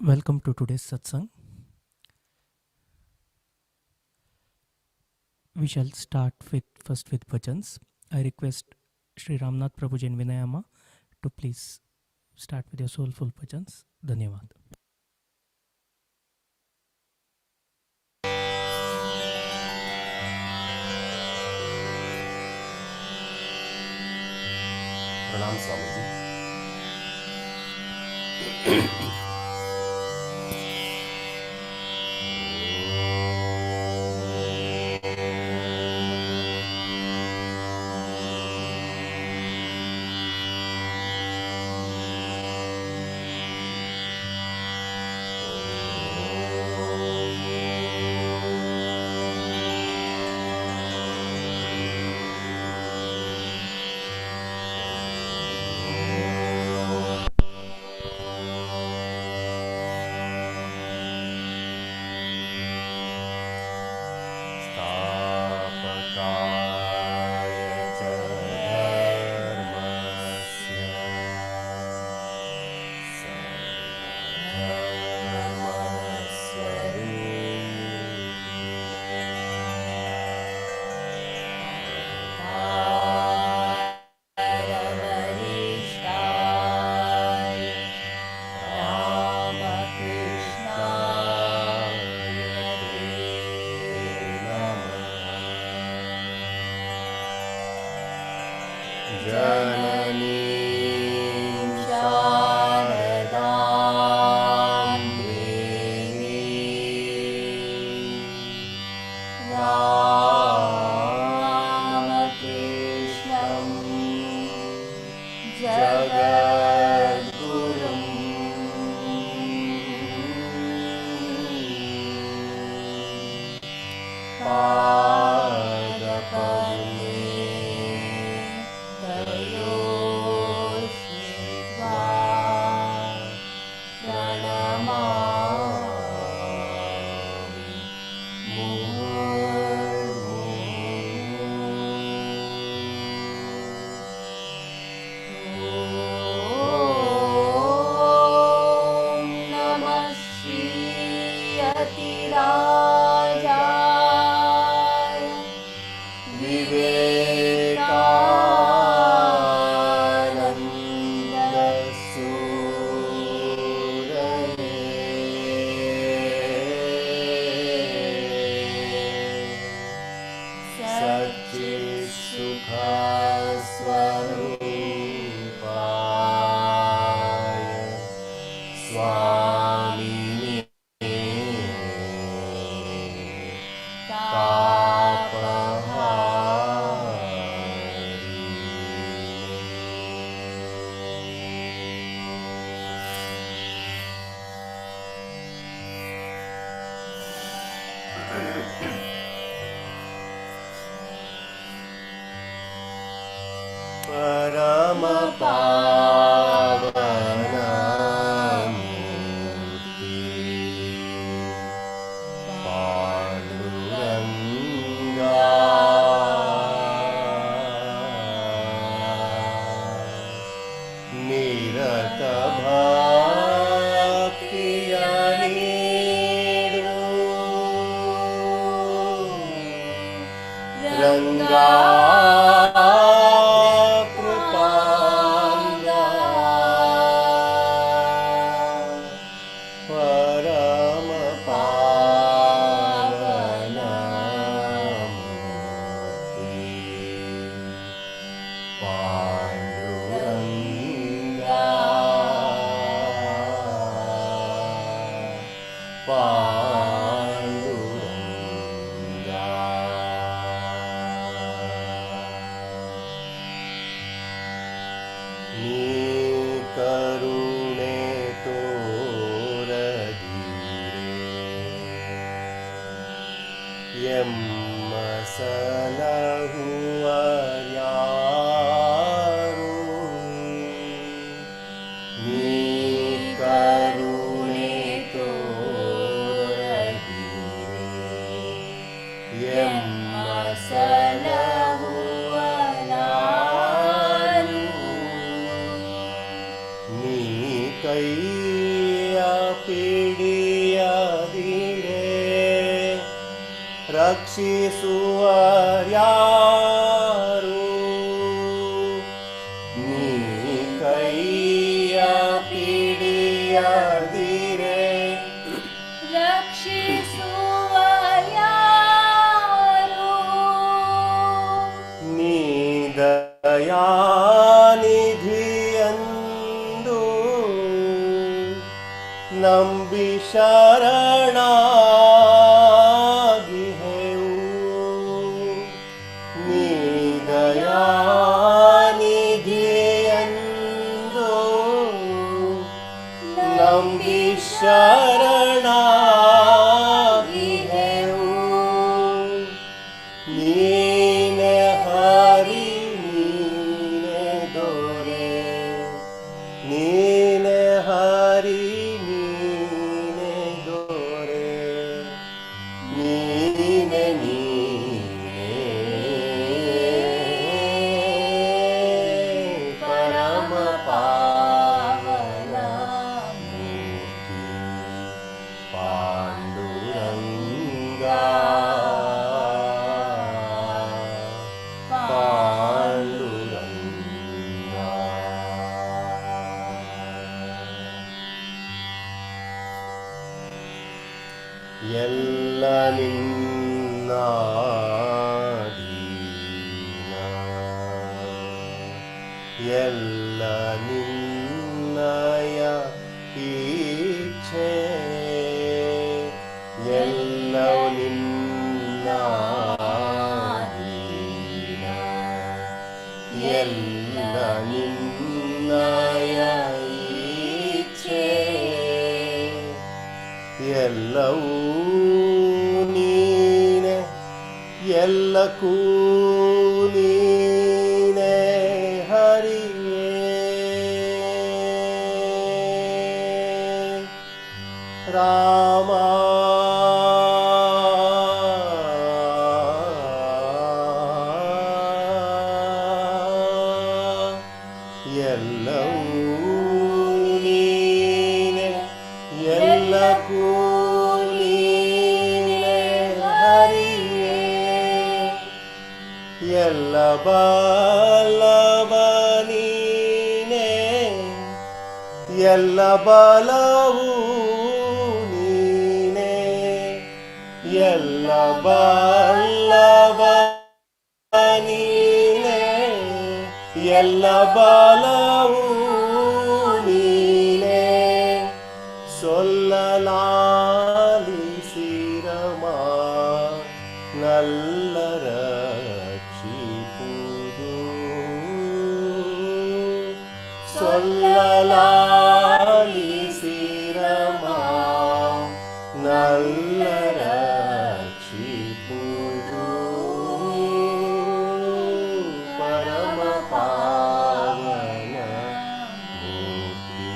Welcome to today's satsang. We shall start first with bhajans. I request Sri Ramnath Prabhuji and Vinayama to please start with your soulful bhajans. Dhanyavad. प्रणाम स्वामी जी। परम पावन मूर्ति पांडुरंगा निरत भक्ति अनीडु रंगा ಪಿಡಿಯದಿರೆ ರಕ್ಷಿಸುವರ್ಯಾರು ನೀ ಕೈಯ ಪಿಡಿಯದಿರೆ ರಕ್ಷಿಸುವರ್ಯಾರು ನೀ ದಯಾನಿಧಿಯಂದು ನಂಬಿ ಶರಣಾಗಿಹೆವು ನೀ ದಯಾನಿಧಿಯಂದು ನಂಬಿ ಶರಣಾಗಿಹೆವು ನೀನೆ ಹರಿ ನೀನೆ ದೊರೆ ನೀನೆ ಹರಿ ನೀನೆ ದೊರೆ ನೀನೆ ನೀನೆ ಪರಮ ಪಾವನ ಮೂರ್ತಿ ಪಾಂಡುರಂಗ ಪಾಂಡುರಂಗ ಎಲ್ಲ ನಿನ್ನಾಧೀನ ಎಲ್ಲ ನಿನ್ನಯ ಇಚ್ಛೆ ಎಲ್ಲವೂ ನಿನ್ನಾಧೀನ ಎಲ್ಲ ನಿನ್ನಯ ಇಚ್ಛೆ ಎಲ್ಲವೂ ನೀನೆ ಎಲ್ಲಕ್ಕೂ ನೀನೆ ಹರಿಯೇ ರಾಮ ಎಲ್ಲವೂ ನೀನೆ ಎಲ್ಲಕ್ಕೂ ನೀನೆ ಹರಿಯೇ ಎಲ್ಲ ಬಲವ ನೀನೆ ಎಲ್ಲ ಬಲವೂ ನೀನೆ ಎಲ್ಲ ಬಲವ ನೀನೆ ಎಲ್ಲ ಬಲವೂ ನೀನೆ ಸೊಲ್ಲಲಾಲಿಸಿರಮ ನಲ್ಲ ರಕ್ಷಿಪುದು ಸೊಲ್ಲಲಾಲಿಸಿರಮ ನಲ್ಲ ರಕ್ಷಿಪುದು ಪರಮ ಪಾವನ ಮೂರ್ತಿ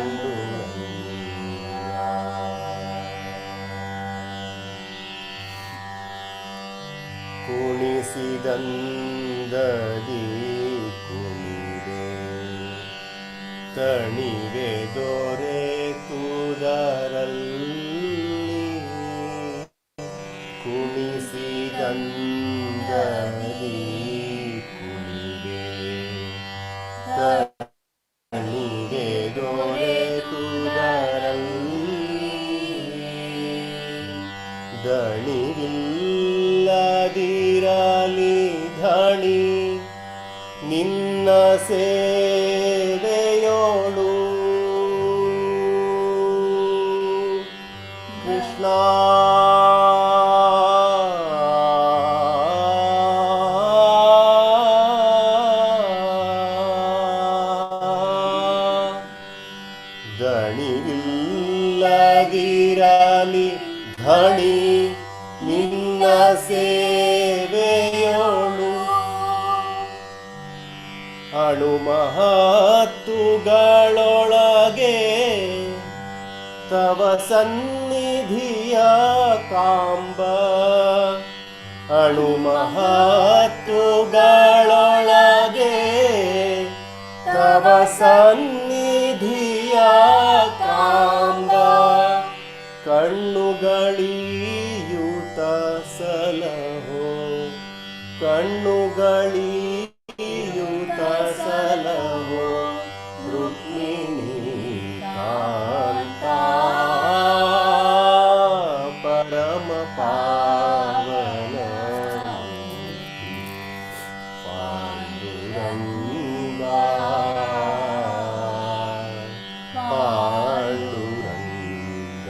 ಪಾಂಡುರಂಗ ಕುಣಿಸಿದಂದದಿ ಕುಣಿವೆ ತಣಿವೆ ದೊರೆತುದರಲ್ಲಿ ಕುಣಿಸಿದಂದದಿ ಕುಣಿವೆ ತಣಿವೆ ದೊರೆತುದರಲ್ಲಿ ದಣಿವಿಲ್ಲದಿರಲಿ ಧಣಿ ನಿನ್ನ ಸೇವೆಯೋಳು ಕೃಷ್ಣ ದಣಿವಿಲ್ಲದಿರಲಿ ಧಣಿ ನಿನ್ನ ಸೇವೆಯೋಳು ಅಣು ಮಹತ್ತುಗಳೊಳಗೆ ತವ ಸನ್ನಿಧಿಯ ಕಾಂಬ ಅಣು ಮಹತ್ತುಗಳೊಳಗೆ ತವ ಸನ್ನಿಧಿಯ ಕಾಂಬ ಕಣ್ಣುಗಳೀಯೂತ ಸಲಹೋ ಕಣ್ಣುಗಳೀಯೂತ ಸಲಹೋ ರುಕ್ಮಿಣಿ ಕಾಂತ ಪರಮ ಪಾವನ ಪಾಂಡುರಂಗ ಪಾಂಡುರಂಗ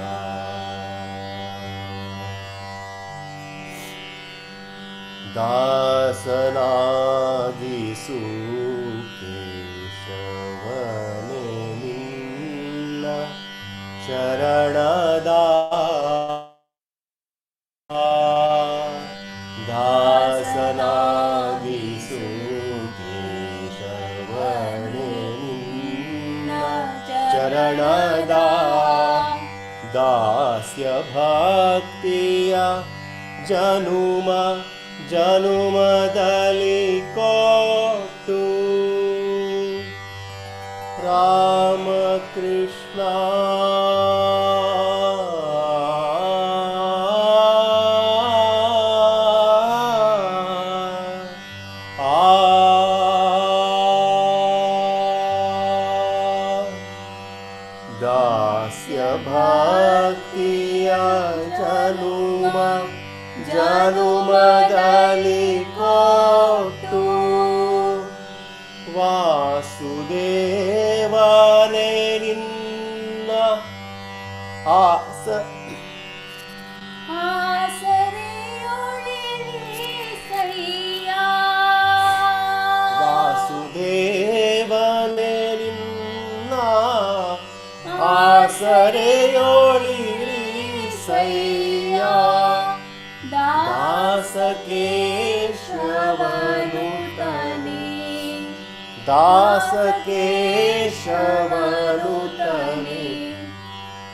ದಾಸನಾಗಿಸು ಕೇಶವನೇ ನಿನ್ನ ಶರಣದ ದಾಸನಾಗಿಸು ಕೇಶವನೇ ನಿನ್ನ ಚರಣದ ದಾಸ್ಯ ಭಕ್ತಿಯ ಜನುಮ ಜನುಮದಲ್ಲಿ ಕೊಟ್ಟು ರಾಮಕೃಷ್ಣ ದಾಸ್ಯ ಭಕ್ತಿಯ ಜನುಮ ಜನುಮದಲ್ಲಿ ಕೊಟ್ಟು ವಾಸುದೇವನೇ ನಿನ್ನ ವಾಸುದೇವನೇ ನಿನ್ನ ಆಸರೆಯೋಳಿರಿ ಸಯ್ಯ ದಾಸಕೇಶವನುತನೇ ದಾಸಕೇಶವನುತನೇ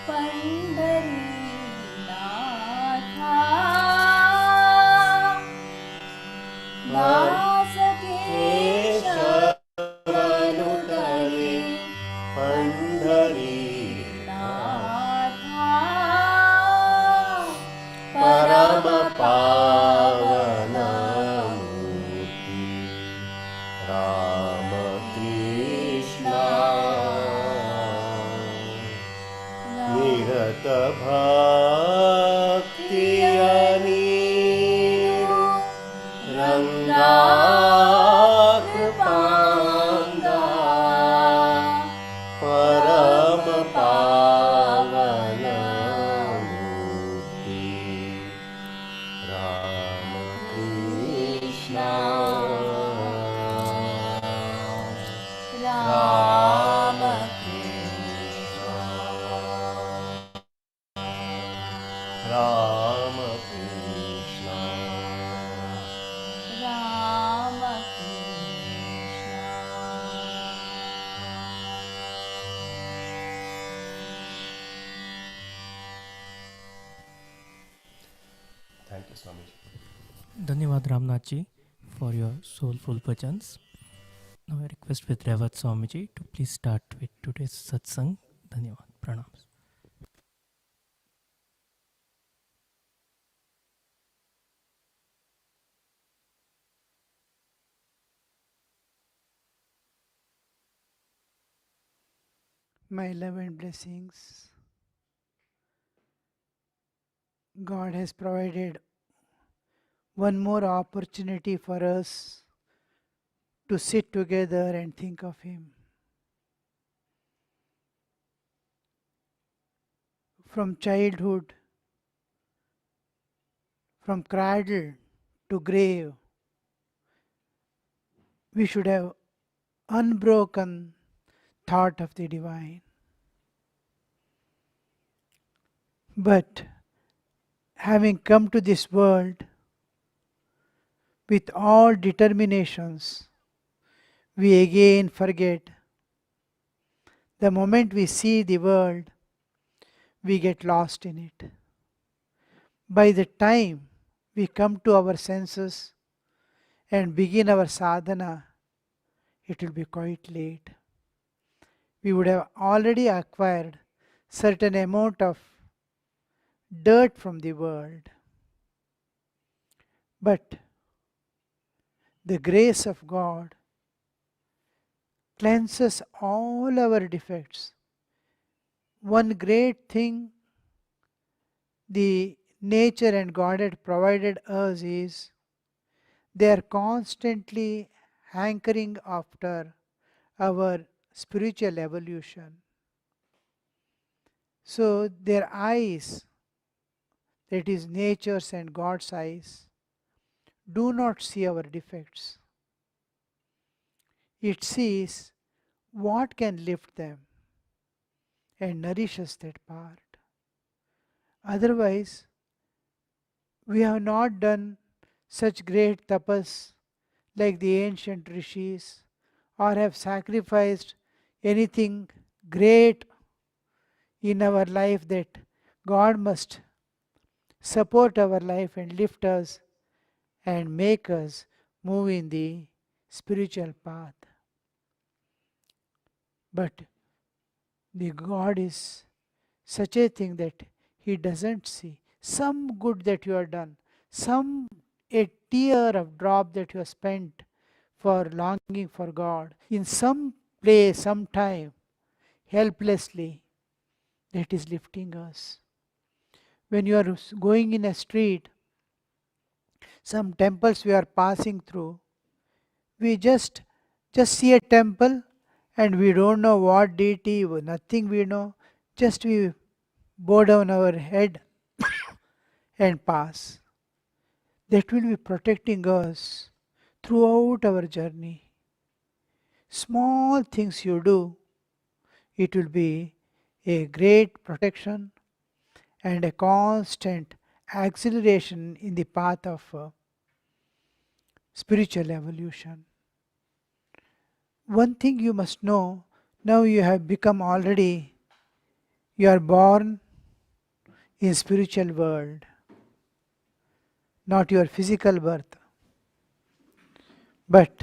ಪಂಡರೀನಾಥ ದಾಸಕೇಶವನುತನೇ ಪಂಡರೀನಾಥ ಪರಮ ಪಾವನ ಮೂರ್ತಿ ರಾಮಕೃಷ್ಣ ನಿರತ ಭಕ್ತಿಯ ನೀಡು ರಂಗಾ ಕೃಪಾಂಗ ಪರಮ ಪಾವನ ಮೂರ್ತಿ Ramakrishna Ramakrishna Ramakrishna thank you Swamiji. Dhanyavad Ramnathji for your soulful bhajans. Now I request with Revat Swamiji to please start with today's satsang. Dhanyavad. Pranams. My love and blessings. God has provided one more opportunity for us to sit together and think of Him. From childhood, from cradle to grave, we should have unbroken thought of the divine. But having come to this world with all determinations, we again forget. The moment we see the world, we get lost in it. By the time we come to our senses and begin our sadhana, it will be quite late. We would have already acquired certain amount of dirt from the world. But the grace of God cleanses all our defects. One great thing the nature and God had provided us is they are constantly hankering after our spiritual evolution. So their eyes, that is nature's and God's eyes, do not see our defects. It sees what can lift them and nourishes that part. Otherwise, we have not done such great tapas like the ancient rishis, or have sacrificed anything great in our life that God must support our life and lift us and make us move in the spiritual path. But the God is such a thing that He doesn't see. Some good that you have done, some a tear of drop that you have spent for longing for God, in some place, some time, helplessly, that is lifting us. When you are going in a street, some temples we are passing through, we just see a temple and we don't know what deity, nothing we know, just we bow down our head and pass. That will be protecting us throughout our journey. Small things you do, it will be a great protection and a constant acceleration in the path of spiritual evolution. One thing you must know, now you have become already, you are born in spiritual world, not your physical birth. But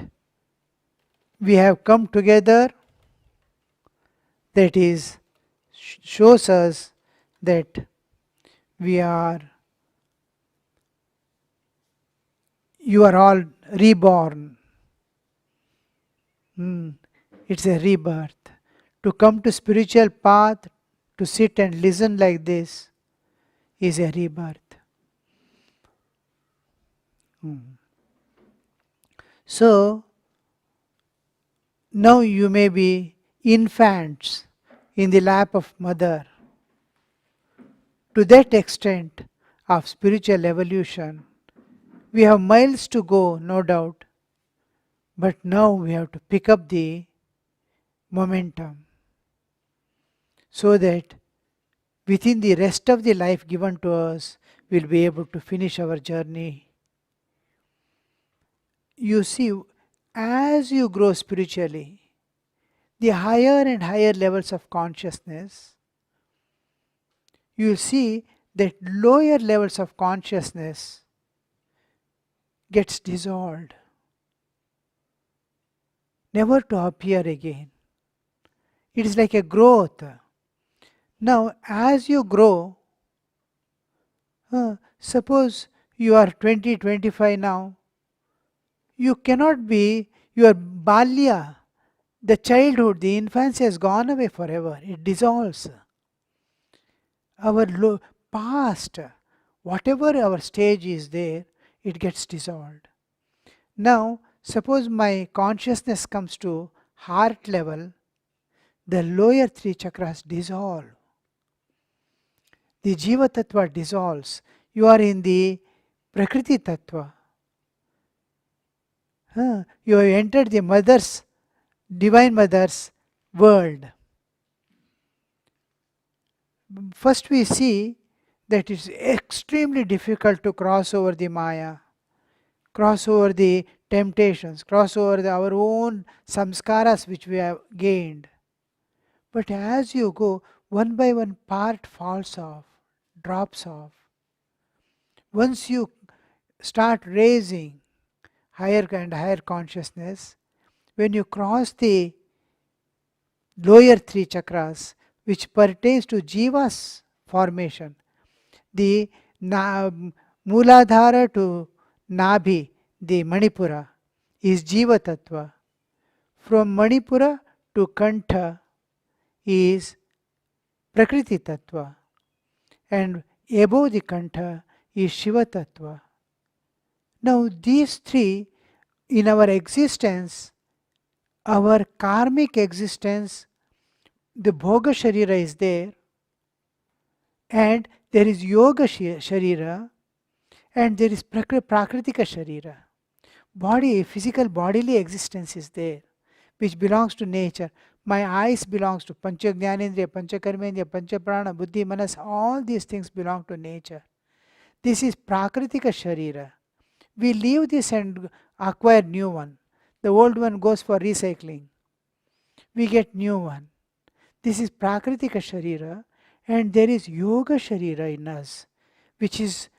we have come together, that is, shows us that we are, you are all reborn. It's a rebirth. To come to spiritual path, to sit and listen like this, is a rebirth. So, now you may be infants in the lap of mother. To that extent of spiritual evolution, we have miles to go, no doubt, but now we have to pick up the momentum so that within the rest of the life given to us, we'll be able to finish our journey. You see, as you grow spiritually, the higher and higher levels of consciousness, you will see that lower levels of consciousness gets dissolved, never to appear again. It is like a growth. Now, as you grow, suppose you are 20, 25 now, you cannot be your balya, the childhood, the infancy has gone away forever. It dissolves. Our past, whatever our stage is there, it gets dissolved. Now, suppose my consciousness comes to heart level, the lower three chakras dissolve. The Jiva Tattva dissolves. You are in the Prakriti Tattva. You have entered the mother's, divine mother's world. First we see that it's extremely difficult to cross over the Maya, cross over the temptations, cross over our own samskaras which we have gained. But as you go, one by one part falls off, drops off. Once you start raising higher and higher consciousness, when you cross the lower three chakras, which pertains to Jiva's formation, the Mooladhara to Nabhi, the Manipura, is Jiva Tattva. From Manipura to Kantha is Prakriti Tattva. And above the Kantha is Shiva Tattva. Now these three, in our existence, our karmic existence, the Bhoga Sharira is there, and there is Yoga Sharira, and there is Prakritika Sharira. Body, physical bodily existence is there, which belongs to nature. My eyes belongs to Pancha Jnanendriya, Pancha Karmendriya, Pancha Prana, Buddhi, Manas, all these things belong to nature. This is Prakritika Sharira. We leave this and acquire new one. The old one goes for recycling. We get new one. This is Prakritika Sharira, and there is Yoga Sharira in us, which is,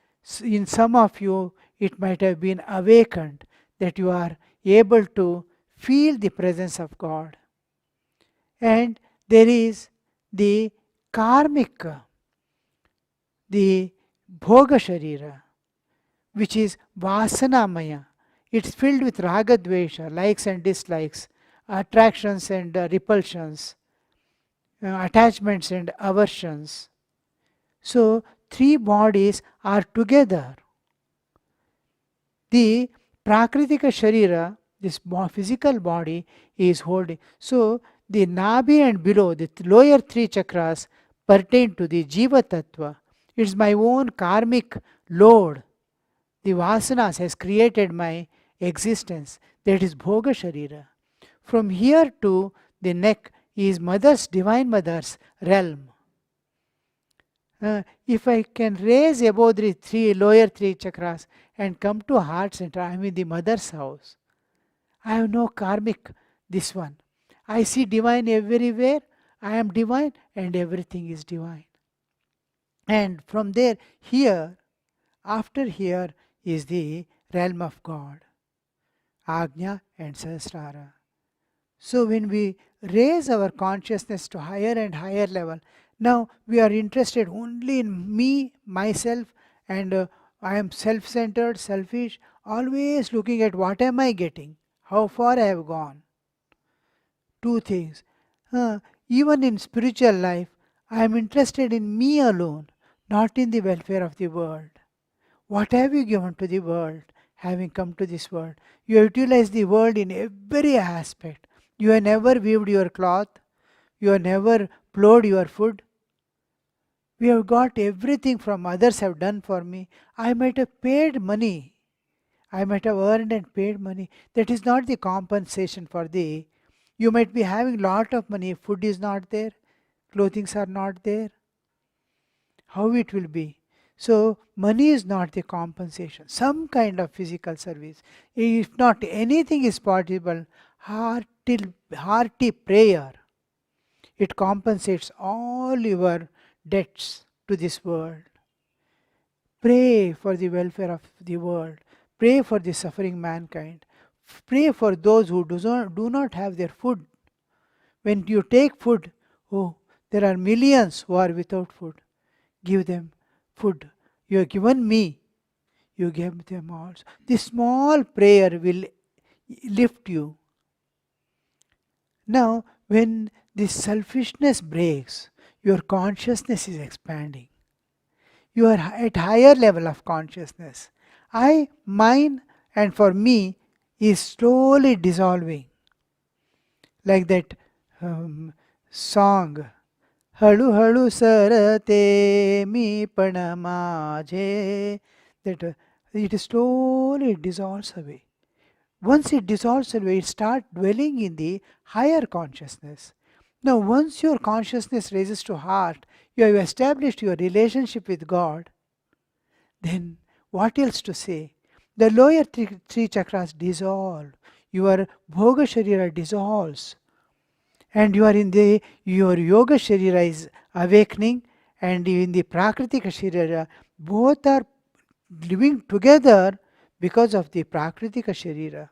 in some of you, it might have been awakened, that you are able to feel the presence of God. And there is the karmic, the Bhoga Sharira, which is Vasanamaya. It's filled with Raga Dvesha, likes and dislikes, attractions and repulsions, attachments and aversions. So, three bodies are together. The Prakritika Sharira, this physical body, is holding. So, the Nabhi and below, the lower three chakras, pertain to the Jiva Tattva. It's my own karmic load. The Vasanas has created my existence. That is Bhoga Sharira. From here to the neck is Divine Mother's realm. If I can raise above the lower three chakras and come to heart center, I am in the mother's house. I have no karmic, this one. I see divine everywhere. I am divine and everything is divine. And from there, here, after here is the realm of God, Agnya and Sahasrara. So when we raise our consciousness to higher and higher level, now we are interested only in me, myself, and I am self-centered, selfish, always looking at what am I getting, how far I have gone. Two things. Even in spiritual life, I am interested in me alone, not in the welfare of the world. What have you given to the world, having come to this world? You have utilized the world in every aspect. You have never weaved your cloth. You have never plowed your food. We have got everything from others have done for me. I might have paid money. I might have earned and paid money. That is not the compensation for thee. You might be having lot of money. Food is not there. Clothings are not there. How it will be? So, money is not the compensation. Some kind of physical service. If not anything is possible, hearty prayer. It compensates all your debts to this world. Pray for the welfare of the world. Pray for the suffering mankind. Pray for those who do not have their food. When you take food, oh, there are millions who are without food. Give them food. You have given me, you give them also. This small prayer will lift you. Now, when this selfishness breaks, your consciousness is expanding. You are at higher level of consciousness. I, mine, and for me is slowly dissolving. Like that song, Halu halu sarate mi panamaje, that it slowly dissolves away. Once it dissolves away, it starts dwelling in the higher consciousness. Now, once your consciousness raises to heart, you have established your relationship with God, then what else to say? The lower three chakras dissolve. Your Bhoga Sharira dissolves. And you are in your Yoga Sharira is awakening, and in the Prakritika Sharira, both are living together because of the Prakritika Sharira.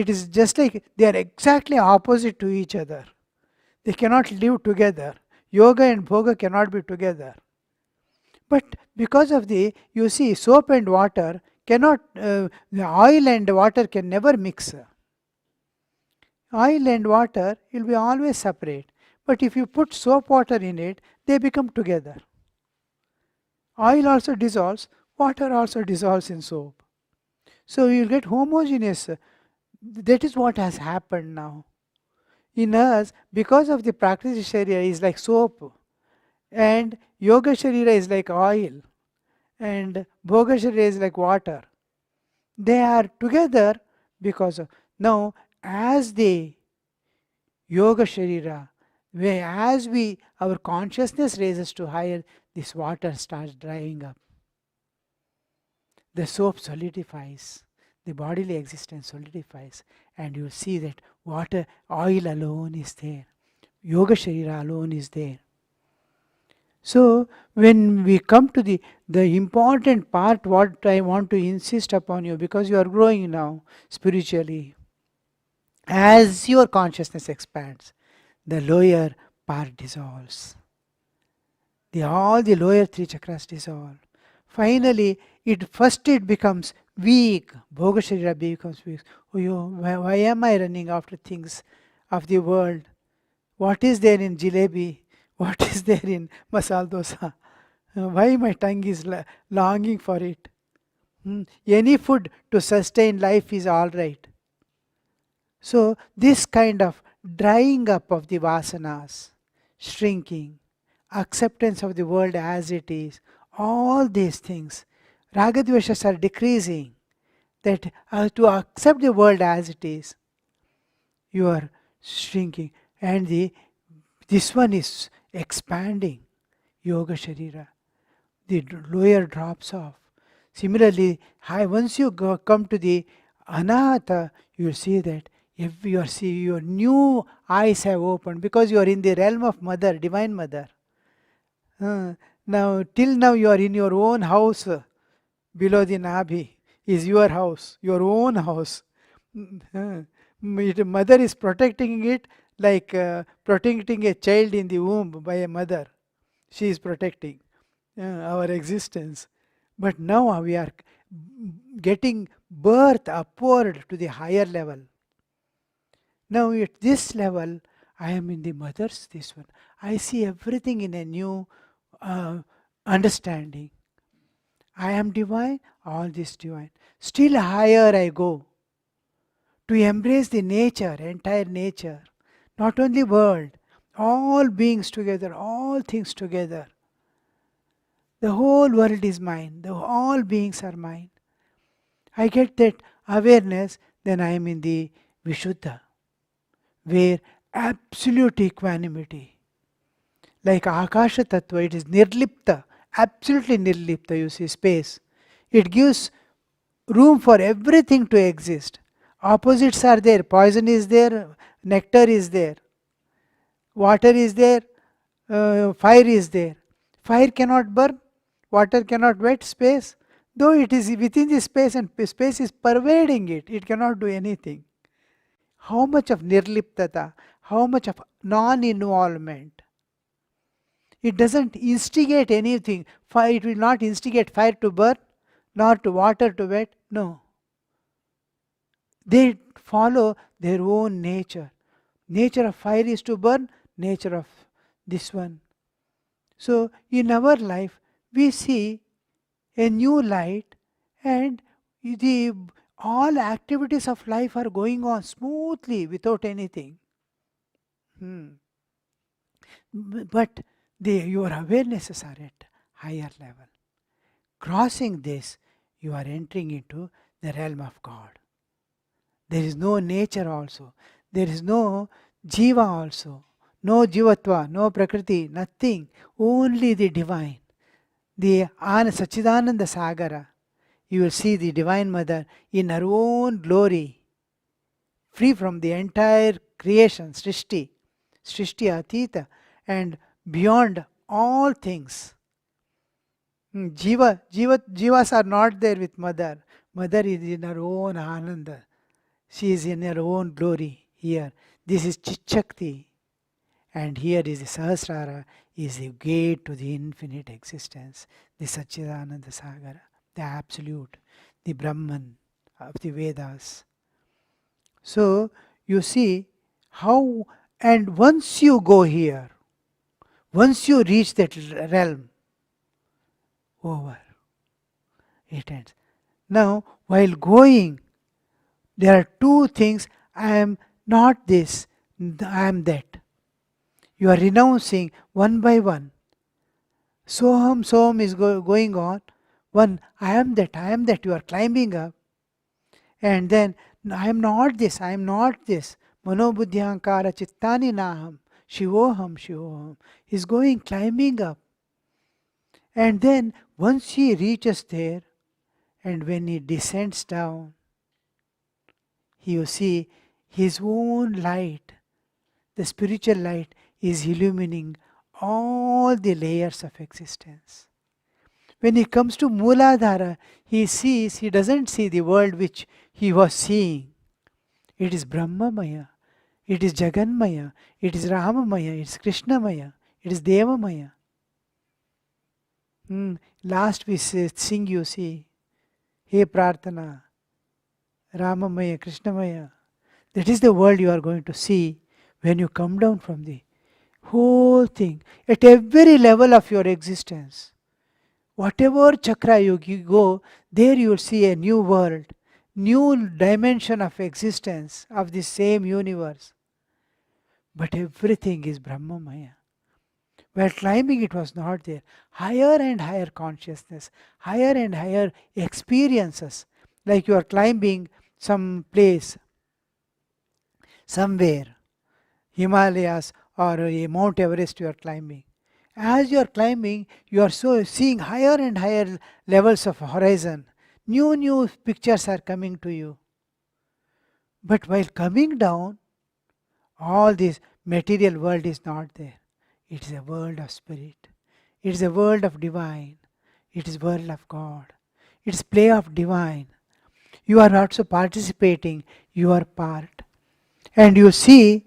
It is just like they are exactly opposite to each other. They cannot live together. Yoga and Bhoga cannot be together. But because of you see, soap and water cannot, the oil and water can never mix. Oil and water will be always separate. But if you put soap water in it, they become together. Oil also dissolves, water also dissolves in soap. So you will get homogeneous. That is what has happened now. In us, because of the Prakriti Sharira is like soap, and Yoga Sharira is like oil, and Bhoga Sharira is like water. They are together because of. Now, as the Yoga Sharira, as our consciousness raises to higher, this water starts drying up. The soap solidifies, the bodily existence solidifies, and you see that water, oil alone is there. Yoga Sharira alone is there. So, when we come to the important part, what I want to insist upon you, because you are growing now spiritually, as your consciousness expands, the lower part dissolves. All the lower three chakras dissolve. Finally, it becomes weak. Bhoga Sharira becomes weak. Oh, why am I running after things of the world? What is there in jalebi? What is there in masala dosa? Why my tongue is longing for it? Any food to sustain life is all right. So this kind of drying up of the vasanas, shrinking, acceptance of the world as it is, all these things, ragadveshas are decreasing. That to accept the world as it is, you are shrinking, and this one is expanding. Yoga Sharira, the lower drops off. Similarly, once you come to the Anahata, you will see that if your new eyes have opened, because you are in the realm of Mother, Divine Mother. Now, till now you are in your own house, below the Nabhi is your house, your own house. Mother is protecting it like protecting a child in the womb by a mother. She is protecting our existence. But now we are getting birth upward to the higher level. Now at this level, I am in the mother's this one. I see everything in a new understanding. I am divine, all this divine. Still higher I go to embrace the nature, entire nature. Not only world, all beings together, all things together. The whole world is mine. All beings are mine. I get that awareness, then I am in the Vishuddha, where absolute equanimity. Like Akasha Tattva, it is nirlipta, absolutely nirlipta, you see, space. It gives room for everything to exist. Opposites are there, poison is there, nectar is there, water is there, fire is there. Fire cannot burn, water cannot wet space, though it is within the space and space is pervading it, it cannot do anything. How much of nirliptata, how much of non-involvement. It doesn't instigate anything. It will not instigate fire to burn, nor to water to wet, no. They follow their own nature. Nature of fire is to burn, nature of this one. So in our life, we see a new light, and all activities of life are going on smoothly without anything. But your awarenesses are at higher level. Crossing this, you are entering into the realm of God. There is no nature also. There is no jiva also. No jivatva, no prakriti, nothing. Only the divine. The Sachidananda Sagara. You will see the Divine Mother in her own glory, free from the entire creation, Srishti Atita, and beyond all things. Jivas are not there with mother. Mother is in her own ananda. She is in her own glory here. This is Chichakti. And here is the Sahasrara, is the gate to the infinite existence, the Satchidananda Sagara, the Absolute, the Brahman of the Vedas. So you see how, and once you go here, once you reach that realm, over, it ends. Now, while going, there are two things. I am not this, I am that. You are renouncing one by one. Soham is going on. One, I am that, you are climbing up. And then, I am not this, I am not this. Manobuddhyankara chittani naham. Shivoham. He's going, climbing up. And then, once he reaches there, and when he descends down, you see his own light, the spiritual light, is illumining all the layers of existence. When he comes to Mooladhara, he doesn't see the world which he was seeing. It is Brahmamaya, it is Jaganmaya, it is Ramamaya, it is Krishnamaya, it is Devamaya. Last we sing, you see, He Prarthana, Ramamaya, Krishnamaya. That is the world you are going to see when you come down from the whole thing, at every level of your existence. Whatever chakra you go, there you will see a new world, new dimension of existence of the same universe. But everything is Brahmamaya. While climbing, it was not there. Higher and higher consciousness, higher and higher experiences. Like you are climbing some place, somewhere, Himalayas or a Mount Everest you are climbing. As you are climbing, you are so seeing higher and higher levels of horizon. New pictures are coming to you. But while coming down, all this material world is not there. It is a world of spirit. It is a world of divine. It is world of God. It is play of divine. You are also participating. You are part. And you see,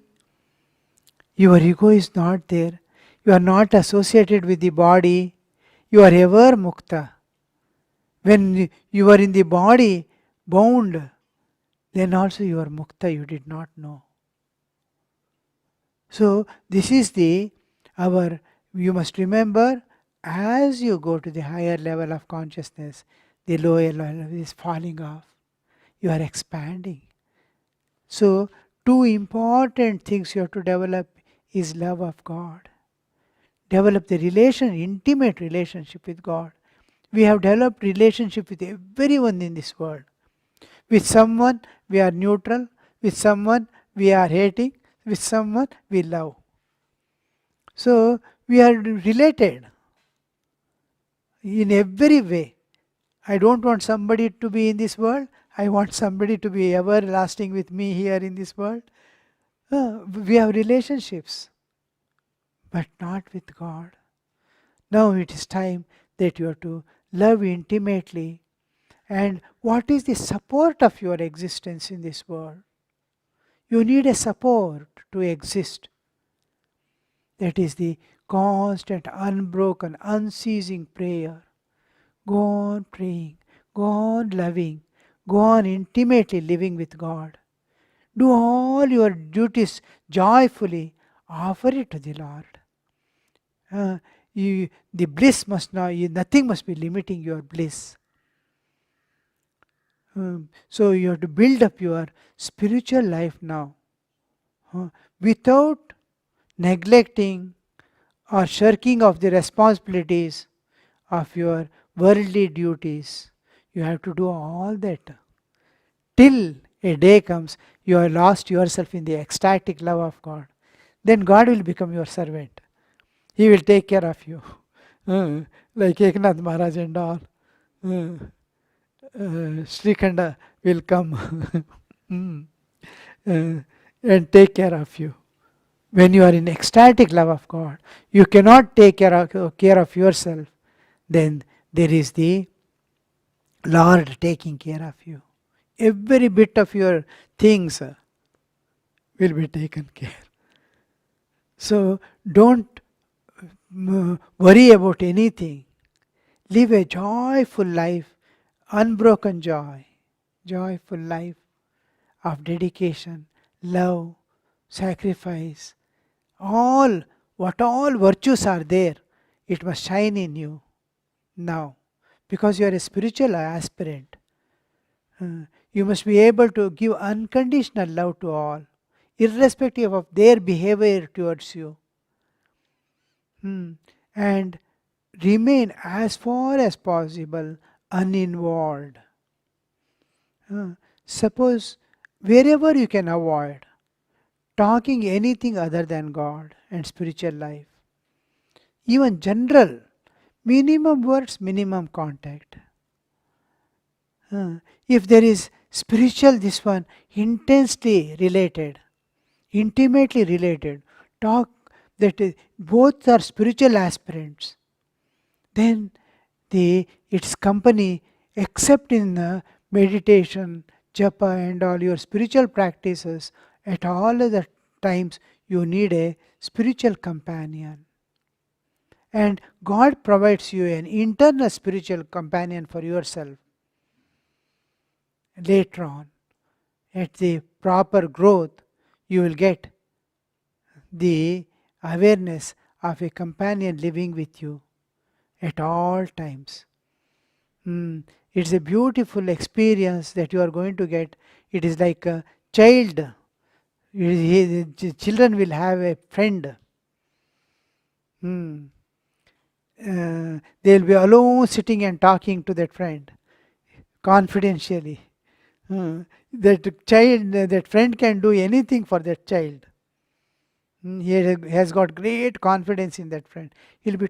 your ego is not there. You are not associated with the body. You are ever mukta. When you are in the body, bound, then also you are mukta, you did not know. So this is you must remember, as you go to the higher level of consciousness, the lower level is falling off. You are expanding. So two important things you have to develop is love of God. Develop the intimate relationship with God. We have developed relationship with everyone in this world. With someone we are neutral, with someone we are hating, with someone we love. So we are related in every way. I don't want somebody to be in this world. I want somebody to be everlasting with me here in this world. We have relationships, but not with God. Now it is time that you have to love intimately. And what is the support of your existence in this world? You need a support to exist. That is the constant, unbroken, unceasing prayer. Go on praying, go on loving, go on intimately living with God. Do all your duties joyfully, offer it to the Lord. The bliss nothing must be limiting your bliss. So you have to build up your spiritual life now, without neglecting or shirking of the responsibilities of your worldly duties. You have to do all that till a day comes you have lost yourself in the ecstatic love of God. Then God will become your servant. He will take care of you. Like Eknath Maharaj and all. Srikhanda will come and take care of you. When you are in ecstatic love of God, you cannot take care of yourself. Then there is the Lord taking care of you. Every bit of your things will be taken care. So don't worry about anything. Live a joyful life, unbroken joy, joyful life of dedication, love, sacrifice, what all virtues are there, it must shine in you now, because you are a spiritual aspirant. You must be able to give unconditional love to all, irrespective of their behavior towards you. And remain as far as possible uninvolved. Suppose wherever you can avoid talking anything other than God and spiritual life, even general, minimum words, minimum contact. If there is spiritual, this one intensely related, intimately related, talk that both are spiritual aspirants, then its company, except in meditation, japa and all your spiritual practices, at all other times you need a spiritual companion. And God provides you an internal spiritual companion for yourself. Later on, at the proper growth, you will get the awareness of a companion living with you at all times. It's a beautiful experience that you are going to get. It is like a child. Children will have a friend. They will be alone sitting and talking to that friend confidentially. That friend can do anything for that child. He has got great confidence in that friend. He'll be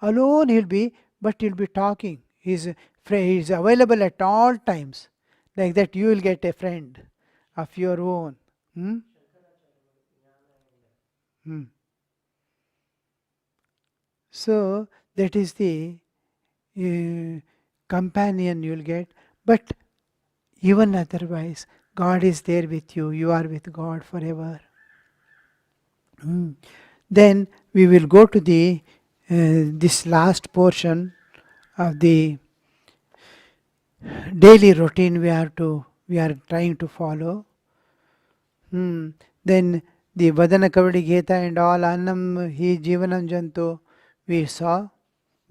alone, but he'll be talking. He's available at all times. Like that, you will get a friend of your own. So that is the companion you'll get. But even otherwise, God is there with you. You are with God forever. Then we will go to the this last portion of the daily routine we are trying to follow. Then the Vadana Kavadi Gita and all Annam Hi Jivanam Jantu we saw.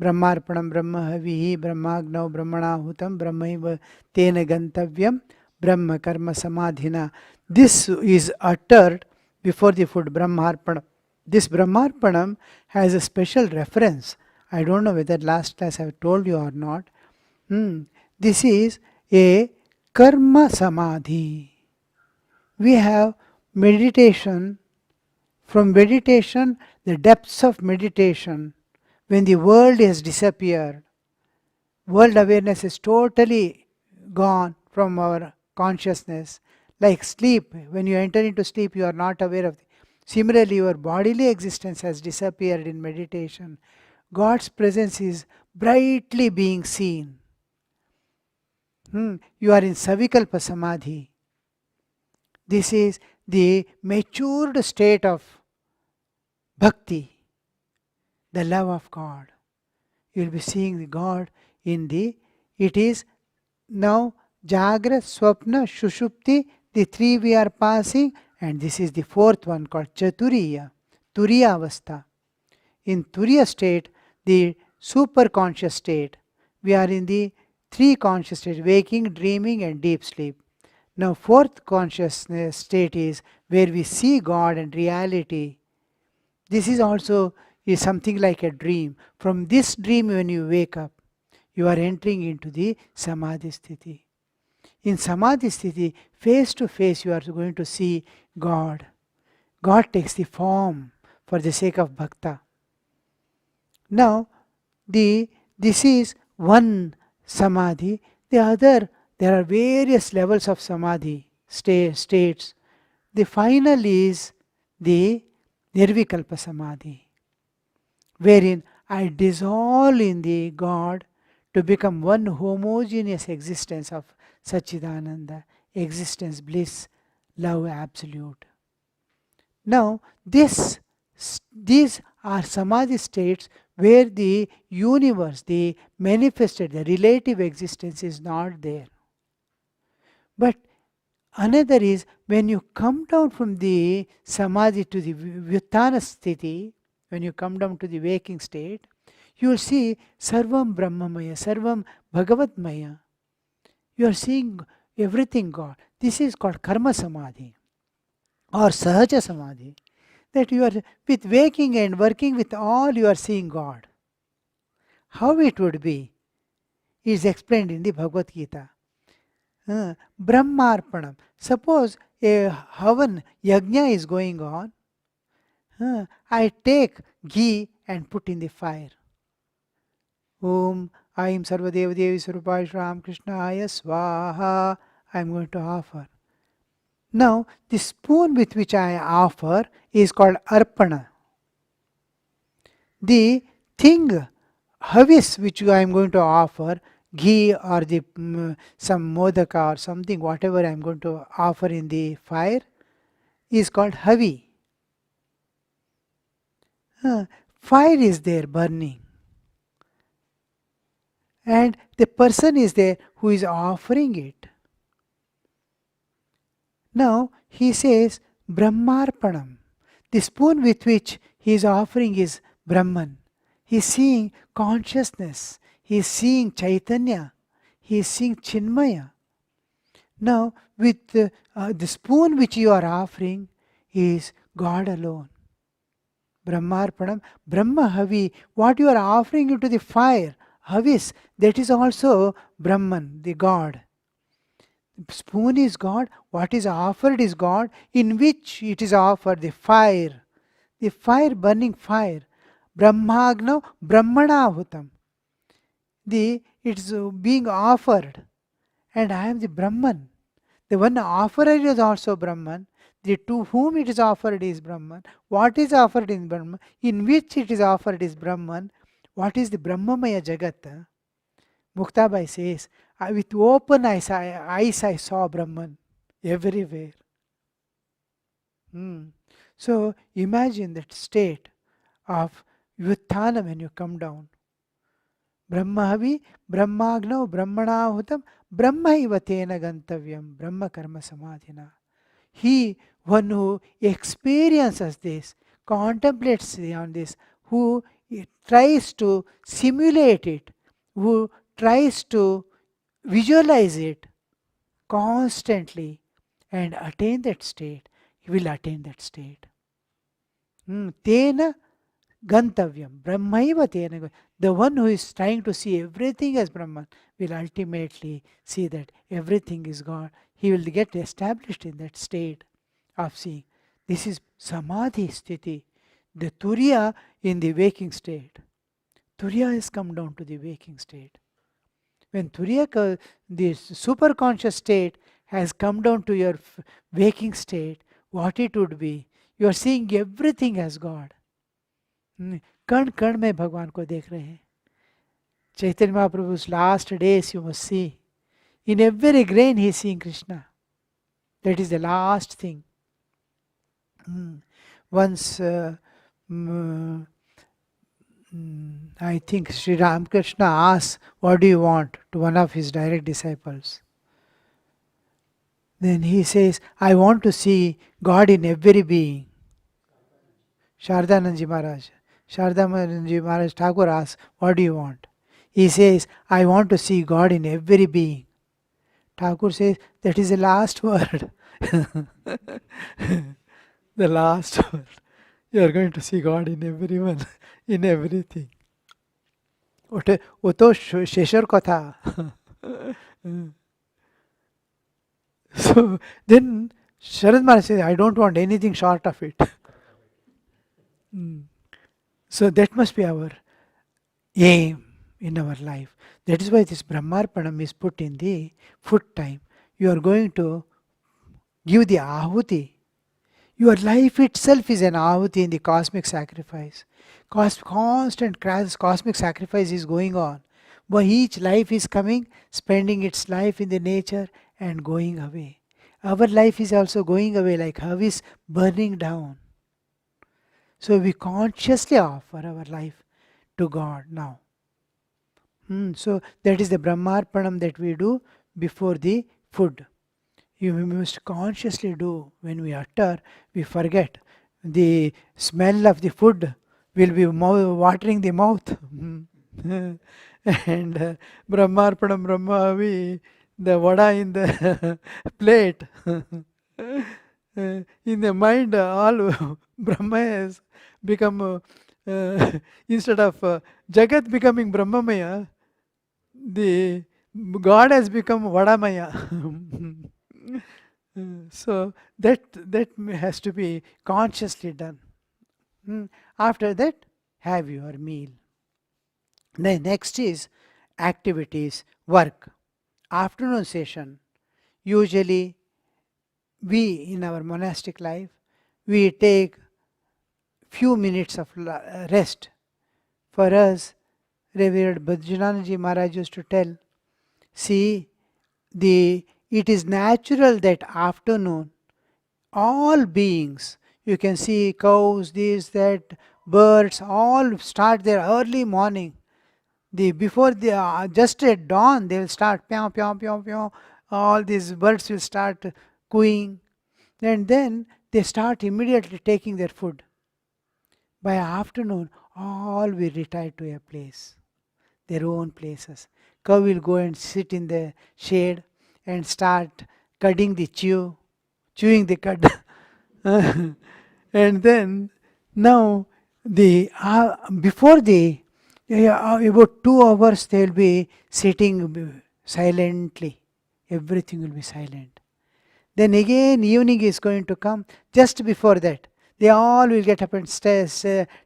Brahmarpanam Brahma Havihi Brahmagnav Brahmana Hutam Brahmaiva Tena Gantavyam Brahma Karma Samadhina. This is uttered before the food, Brahmarpanam. This Brahmarpanam has a special reference. I don't know whether last class I have told you or not. This is a Karma Samadhi. We have meditation. From meditation, the depths of meditation, when the world has disappeared, world awareness is totally gone from our consciousness. Like sleep, when you enter into sleep, you are not aware of it. Similarly, your bodily existence has disappeared in meditation. God's presence is brightly being seen. You are in Savikalpa Samadhi. This is the matured state of bhakti, the love of God. You will be seeing the God it is now Jagrat, Swapna, Shushupti, the three we are passing, and this is the fourth one called Chaturiya, Turiya Avastha. In Turiya state, the super conscious state, we are in the three conscious states, waking, dreaming and deep sleep. Now fourth consciousness state is where we see God and reality. This is also something like a dream. From this dream, when you wake up, you are entering into the Samadhi Sthiti. In Samadhi Sthiti, face to face, you are going to see God. God takes the form for the sake of bhakta. Now, this is one Samadhi. There are various levels of Samadhi states. The final is the Nirvikalpa Samadhi, wherein I dissolve in the God to become one homogeneous existence of Satchidananda, existence, bliss, love absolute. Now, these are samadhi states where the universe, the manifested, the relative existence is not there. But another is when you come down from the samadhi to the vyuttana sthiti, when you come down to the waking state, you will see Sarvam Brahmamaya, Sarvam Bhagavatmaya. You are seeing everything God. This is called Karma Samadhi or Sahaja Samadhi. That you are with waking and working with all, you are seeing God. How it would be is explained in the Bhagavad Gita. Brahmarpanam. Suppose a havan yajna is going on. I take ghee and put in the fire. Om Aim Sarvadeva Devi Surupaya Ram Krishnaya Swaha. I am going to offer. Now, the spoon with which I offer is called arpana. The thing, havis, which I am going to offer, ghee or the some modaka or something, whatever I am going to offer in the fire, is called havi. Fire is there burning. And the person is there who is offering it. Now he says Brahmarpanam. The spoon with which he is offering is Brahman. He is seeing consciousness. He is seeing Chaitanya. He is seeing Chinmaya. Now with the spoon which you are offering is God alone. Brahmarpanam, Brahma Havi, what you are offering into the fire, Havis, that is also Brahman, the God. Spoon is God, what is offered is God, in which it is offered the fire burning fire. Brahmagna Brahmanahutam. It's being offered, and I am the Brahman. The one offerer is also Brahman. The to whom it is offered is Brahman. What is offered is Brahman. In which it is offered is Brahman. What is the Brahmamaya Jagat? Muktabai says, with open eyes I saw Brahman everywhere. So imagine that state of Vyuttana when you come down. Brahmavi, Brahmagno, Brahmanahutam, Brahmaiva tena gantavyam, Brahma karma samadhina. He, one who experiences this, contemplates on this, who tries to simulate it, who tries to visualize it constantly and attain that state, he will attain that state. Tena gantavyam, Brahmaiva tena. The one who is trying to see everything as Brahman will ultimately see that everything is God. He will get established in that state of seeing. This is Samadhi Sthiti, the Turiya in the waking state. Turiya has come down to the waking state. When Turiya, the superconscious state, has come down to your waking state, what it would be? You are seeing everything as God. कण कण में भगवान को देख रहे हैं. Chaitanya Mahaprabhu's last days you must see. In every grain he is seeing Krishna. That is the last thing. Once I think Sri Ramakrishna asked, what do you want, to one of his direct disciples. Then he says, I want to see God in every being. Shardananji Maharaj Thakur asks, what do you want? He says, I want to see God in every being. Thakur says, that is the last word. The last word. You are going to see God in everyone, in everything. O to Sheshar Katha. So then Sharad Maharaj says, I don't want anything short of it. So that must be our aim in our life. That is why this Brahmarpanam is put in the foot time. You are going to give the ahuti. Your life itself is an ahuti in the cosmic sacrifice. Constant cosmic sacrifice is going on. But each life is coming, spending its life in the nature and going away. Our life is also going away like how is burning down. So we consciously offer our life to God now. So that is the Brahmarpanam that we do before the food. We must consciously do. When we utter, we forget. The smell of the food will be watering the mouth. And Brahmarpanam Brahmavi, the vada in the plate. In the mind, all Brahma has become, instead of Jagat becoming Brahmamaya, the God has become Vadamaya. So that has to be consciously done. After that, have your meal. The next is activities, work. Afternoon session. Usually, we in our monastic life, we take few minutes of rest. For us, Revered Bhajananji Maharaj used to tell, see, it is natural that afternoon, all beings, you can see cows, this, that, birds, all start their early morning. Before the just at dawn, they will start pew pew pew pew. All these birds will start cooing, and then they start immediately taking their food. By afternoon, all will retire to a place, their own places. Cow will go and sit in the shade and start cutting the chewing the cud. And then now before about 2 hours they will be sitting silently. Everything will be silent. Then again evening is going to come. Just before that, they all will get up and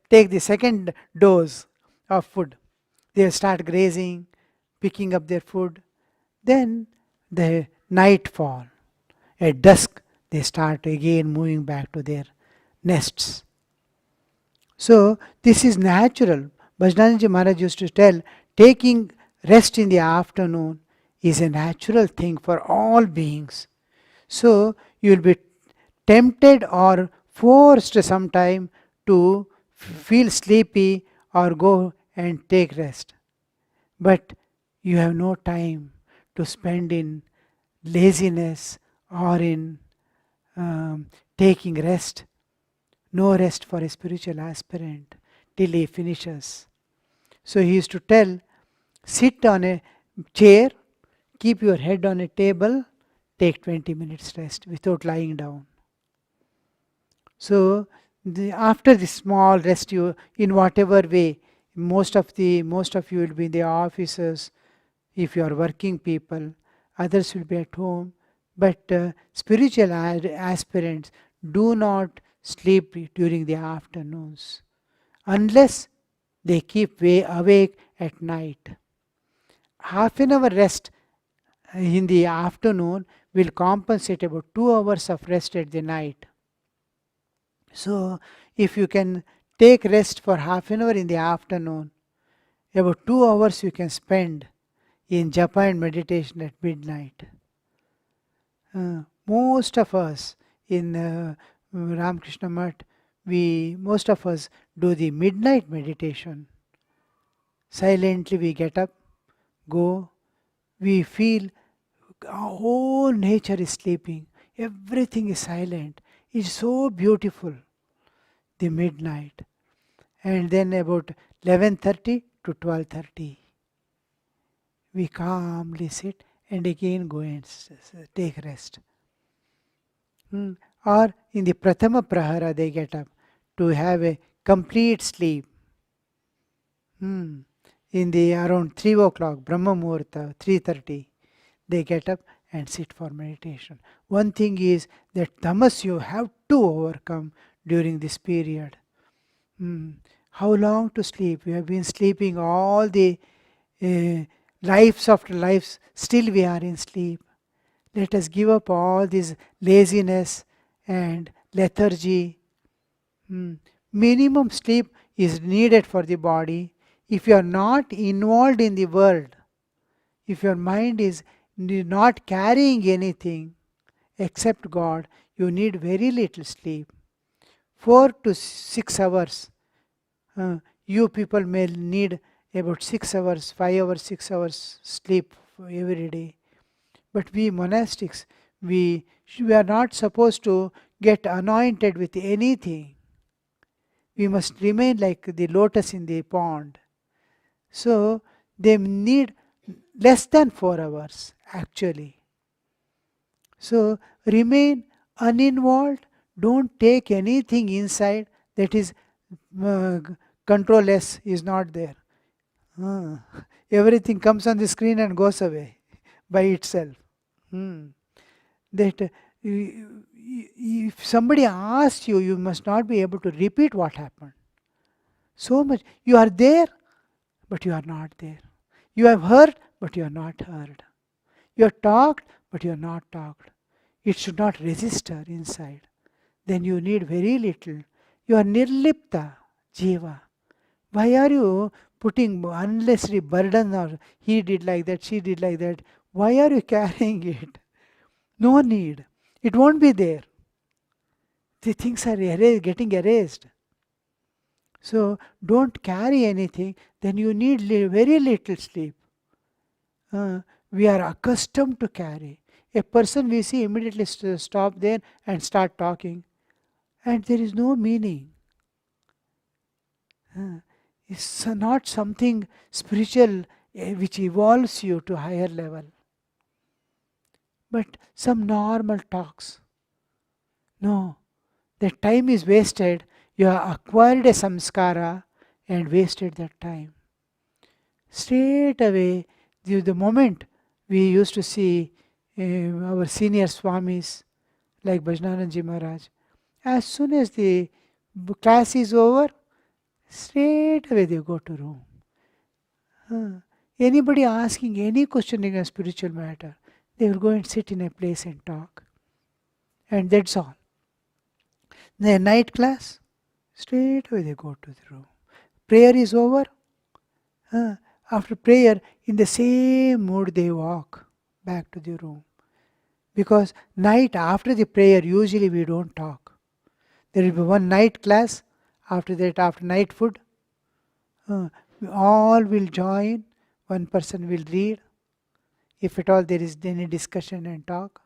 take the second dose of food. They will start grazing, picking up their food. Then the nightfall. At dusk, they start again moving back to their nests. So this is natural. Bhajananji Maharaj used to tell, taking rest in the afternoon is a natural thing for all beings. So you will be tempted or forced sometime to feel sleepy or go and take rest. But you have no time to spend in laziness or in taking rest. No rest for a spiritual aspirant till he finishes. So he used to tell, sit on a chair, keep your head on a table, take 20 minutes rest without lying down. So after the small rest, you in whatever way, most of you will be in the offices. If you are working people, others will be at home. But spiritual aspirants do not sleep during the afternoons unless they keep awake at night. Half an hour rest in the afternoon will compensate about 2 hours of rest at the night. So if you can take rest for half an hour in the afternoon, about 2 hours you can spend in japa and meditation at midnight. Most of us in Ramakrishna Math, most of us do the midnight meditation. Silently we get up, go, we feel our whole nature is sleeping. Everything is silent. It's so beautiful, the midnight. And then about 11:30 to 12:30, we calmly sit and again go and take rest. Or in the Prathama Prahara they get up to have a complete sleep. In the around 3 o'clock, Brahma Muhurta, 3:30, they get up and sit for meditation. One thing is that tamas you have to overcome during this period. How long to sleep? We have been sleeping all the lives after lives, still we are in sleep. Let us give up all this laziness and lethargy. Minimum sleep is needed for the body. If you are not involved in the world, if your mind is not carrying anything except God, you need very little sleep. 4 to 6 hours. You people may need about 6 hours, 5 hours, 6 hours sleep every day. But we monastics, we are not supposed to get anointed with anything. We must remain like the lotus in the pond. So they need less than 4 hours actually. So remain uninvolved, don't take anything inside that is uh, controlless, is not there. Everything comes on the screen and goes away by itself. That if somebody asks you, you must not be able to repeat what happened. So much. You are there, but you are not there. You have heard, but you are not heard. You have talked, but you are not talked. It should not register inside. Then you need very little. You are nirlipta, jiva. Why are you putting unnecessary burden, or he did like that, she did like that? Why are you carrying it? No need. It won't be there. The things are getting erased. So don't carry anything, then you need very little sleep. We are accustomed to carry. A person we see immediately stop there and start talking, and there is no meaning. It's not something spiritual which evolves you to higher level, but some normal talks. No, that time is wasted. You have acquired a samskara and wasted that time. Straight away, the moment we used to see our senior swamis like Bhajnananji Maharaj, as soon as the class is over, straight away they go to room. Anybody asking any question in a spiritual matter, they will go and sit in a place and talk. And that's all. The night class, straight away they go to the room. Prayer is over. After prayer, in the same mood they walk back to the room. Because night after the prayer, usually we don't talk. There will be one night class. After that, after night food, we all will join. One person will read. If at all there is any discussion and talk.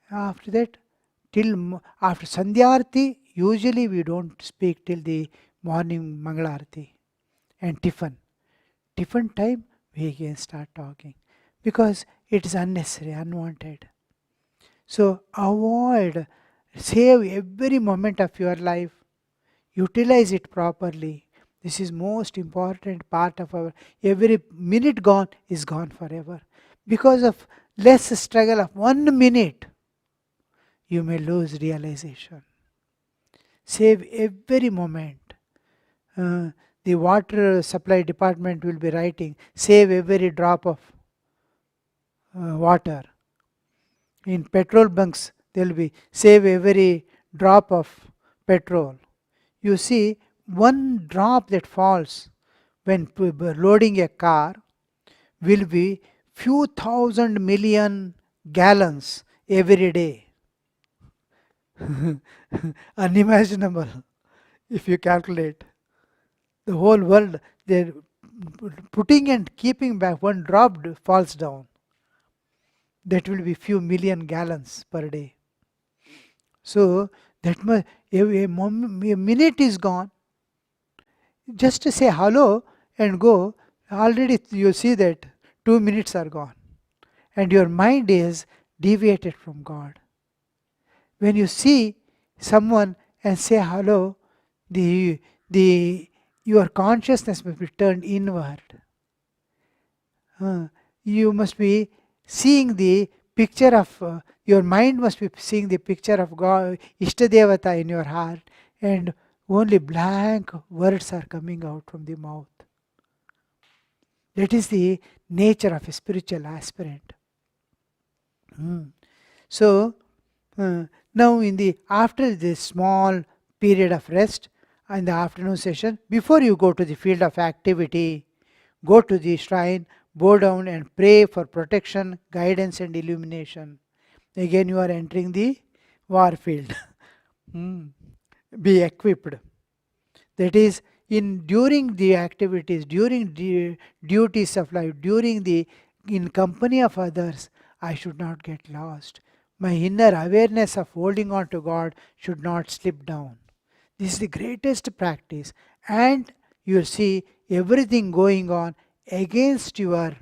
After that, after Sandhyarti, usually we don't speak till the morning Mangalarti and Tiffin. Tiffin time, we again start talking. Because it is unnecessary, unwanted. So avoid, save every moment of your life. Utilize it properly. This is most important part of our, every minute gone is gone forever. Because of less struggle of 1 minute, you may lose realization. Save every moment. The water supply department will be writing, save every drop of water. In petrol bunks, there will be, save every drop of petrol. You see, one drop that falls when loading a car will be few thousand million gallons every day. Unimaginable if you calculate. The whole world, they're putting and keeping back, one drop falls down. That will be few million gallons per day. So that much, a minute is gone. Just to say hello and go, already you see that 2 minutes are gone. And your mind is deviated from God. When you see someone and say hello, your consciousness must be turned inward. You must be seeing the picture of, your mind must be seeing the picture of God, Ishtadevata in your heart, and only blank words are coming out from the mouth. That is the nature of a spiritual aspirant. So, now after this small period of rest, in the afternoon session, before you go to the field of activity, go to the shrine, bow down and pray for protection, guidance and illumination. Again you are entering the war field. Be equipped. That is, during the activities, during the duties of life, in company of others, I should not get lost. My inner awareness of holding on to God should not slip down. This is the greatest practice, and you'll see everything going on against your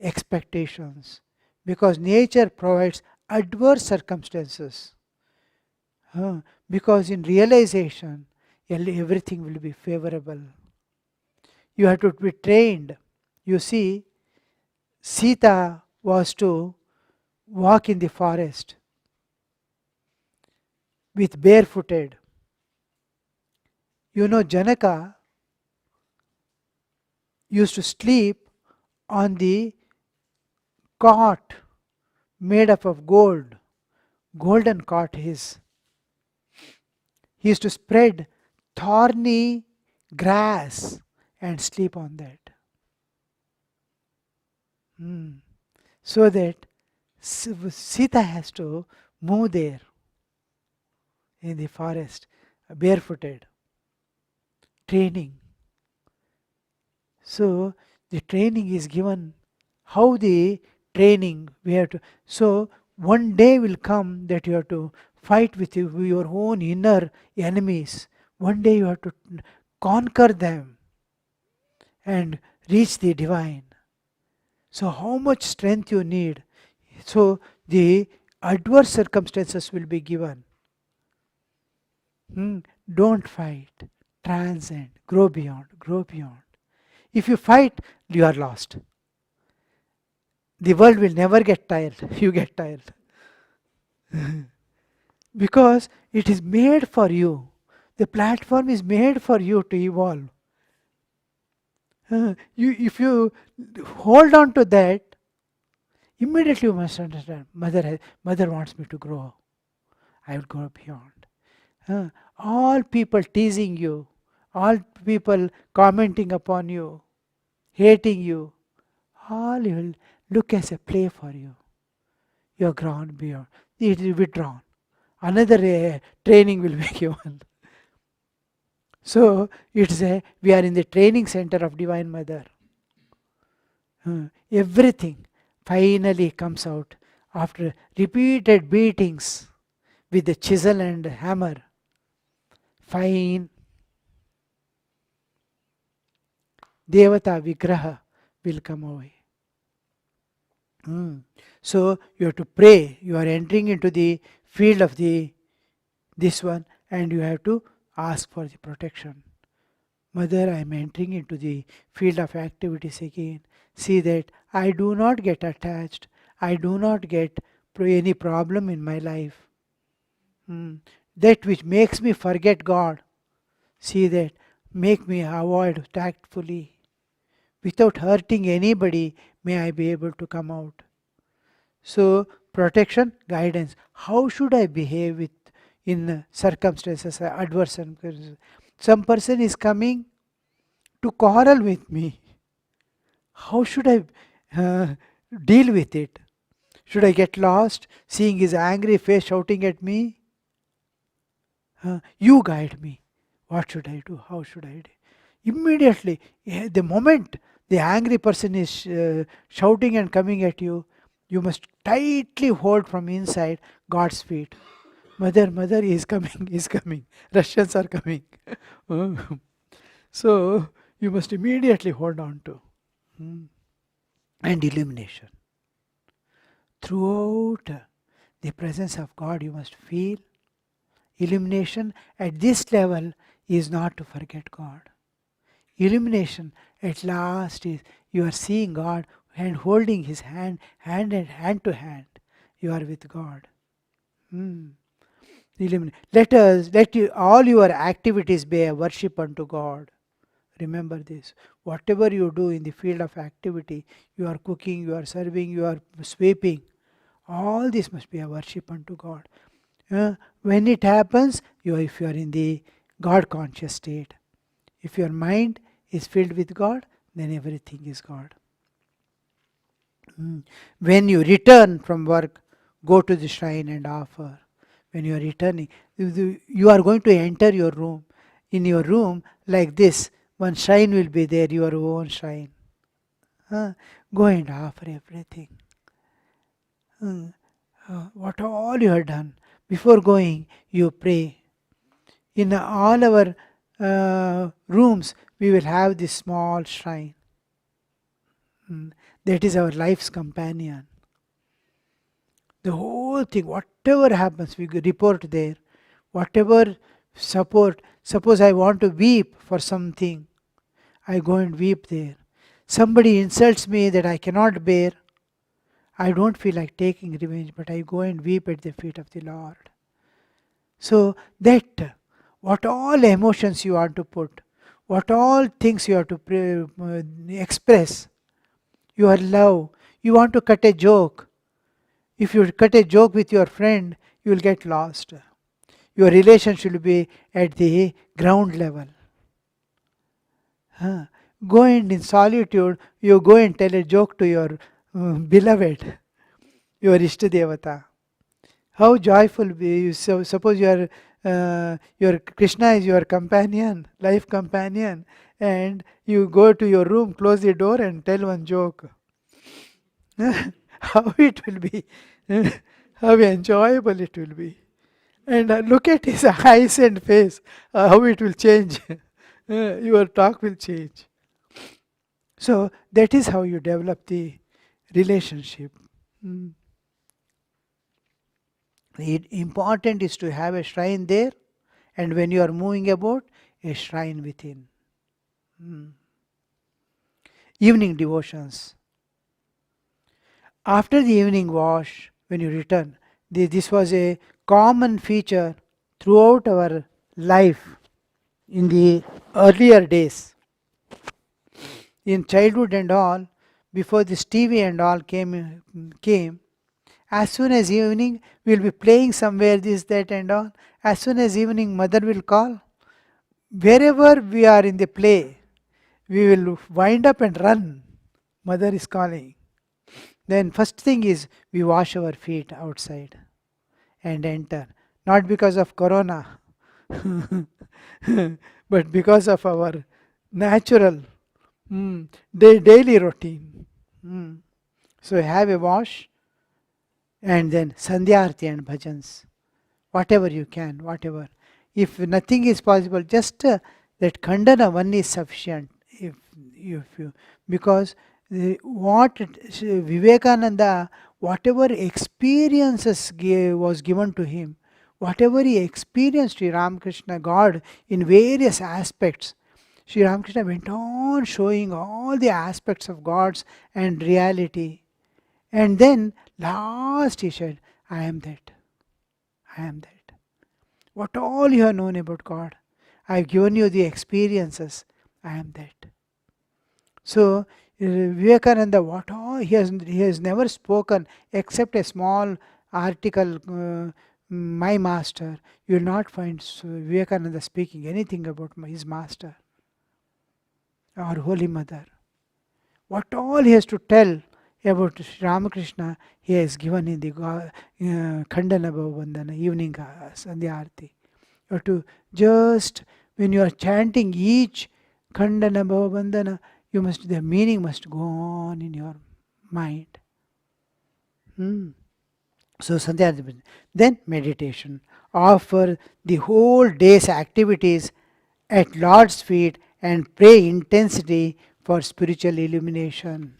expectations, because nature provides adverse circumstances. Because in realization, everything will be favorable. You have to be trained. You see, Sita was to walk in the forest with barefooted. Janaka used to sleep on the cot made up of gold, golden cot his. He used to spread thorny grass and sleep on that. So that Sita has to move there in the forest, barefooted. Training. So the training is given. How the training we have to. So one day will come that you have to fight with your own inner enemies. One day you have to conquer them and reach the divine. So how much strength you need. So the adverse circumstances will be given. Don't fight. Transcend. Grow beyond. Grow beyond. If you fight, you are lost. The world will never get tired. You get tired. Because it is made for you. The platform is made for you to evolve. If you hold on to that, immediately you must understand, mother wants me to grow. I will go beyond. All people teasing you, all people commenting upon you, hating you, all will look as a play for you. You are grown beyond. It will be withdrawn. Another training will be given. So we are in the training center of Divine Mother. Everything finally comes out after repeated beatings with the chisel and hammer. Fine. Devata Vigraha will come away. So you have to pray. You are entering into the field of this one, and you have to ask for the protection. Mother, I am entering into the field of activities again. See that I do not get attached. I do not get any problem in my life. That which makes me forget God. See that. Make me avoid tactfully. Without hurting anybody, may I be able to come out. So, protection, guidance. How should I behave in circumstances, adverse circumstances? Some person is coming to quarrel with me. How should I deal with it? Should I get lost, seeing his angry face shouting at me? You guide me. What should I do? How should I do? Immediately, the moment the angry person is shouting and coming at you, you must tightly hold from inside God's feet. Mother is coming, is coming. Russians are coming. So you must immediately hold on to. And illumination. Throughout the presence of God, you must feel illumination at this level is not to forget God. Illumination at last is you are seeing God and holding His hand hand to hand. You are with God. Let all your activities be a worship unto God. Remember this. Whatever you do in the field of activity, you are cooking, you are serving, you are sweeping, all this must be a worship unto God. When it happens, if you are in the God conscious state. If your mind is filled with God, then everything is God. When you return from work, go to the shrine and offer. When you are returning, you are going to enter your room. In your room, like this, one shrine will be there, your own shrine. Go and offer everything. What all you have done. Before going, you pray. In all our rooms, we will have this small shrine. That is our life's companion. The whole thing, whatever happens, we report there. Whatever support, suppose I want to weep for something, I go and weep there. Somebody insults me that I cannot bear, I don't feel like taking revenge, but I go and weep at the feet of the Lord. So that, what all emotions you want to put, what all things you have to express, your love, you want to cut a joke. If you cut a joke with your friend, you will get lost. Your relation should be at the ground level. Go and in solitude, you go and tell a joke to your beloved, your Ishtadevata. How joyful be you. So, suppose your Krishna is your companion, life companion, and you go to your room, close the door, and tell one joke. How it will be, how enjoyable it will be. And look at his eyes and face, how it will change. Your talk will change. So that is how you develop the relationship. Important is to have a shrine there, and when you are moving about, a shrine within. Evening devotions. After the evening wash, when you return, this was a common feature throughout our life in the earlier days. In childhood and all, before this TV and all came, as soon as evening, we will be playing somewhere, this, that and all. As soon as evening, mother will call. Wherever we are in the play, we will wind up and run. Mother is calling. Then first thing is, we wash our feet outside and enter. Not because of corona, but because of our natural daily routine. So have a wash, and then Sandhyarti and bhajans. Whatever you can, whatever. If nothing is possible, just that Khandana one is sufficient. If you, because what Vivekananda, whatever experiences was given to him, whatever he experienced, Sri Ramakrishna, God, in various aspects, Sri Ramakrishna went on showing all the aspects of God's and reality. And then last he said, I am that. I am that. What all you have known about God, I have given you the experiences. I am that. So Vivekananda, what all he has never spoken except a small article, my master. You will not find Vivekananda speaking anything about his master, our Holy Mother. What all he has to tell about Sri Ramakrishna, he has given in the Khandana Bhavabandhana, evening Sandhya Arati. You have to just, when you are chanting each Khandana Bhavabandhana, the meaning must go on in your mind. So Sandhya Arati. Then meditation. Offer the whole day's activities at Lord's feet and pray intensity for spiritual illumination.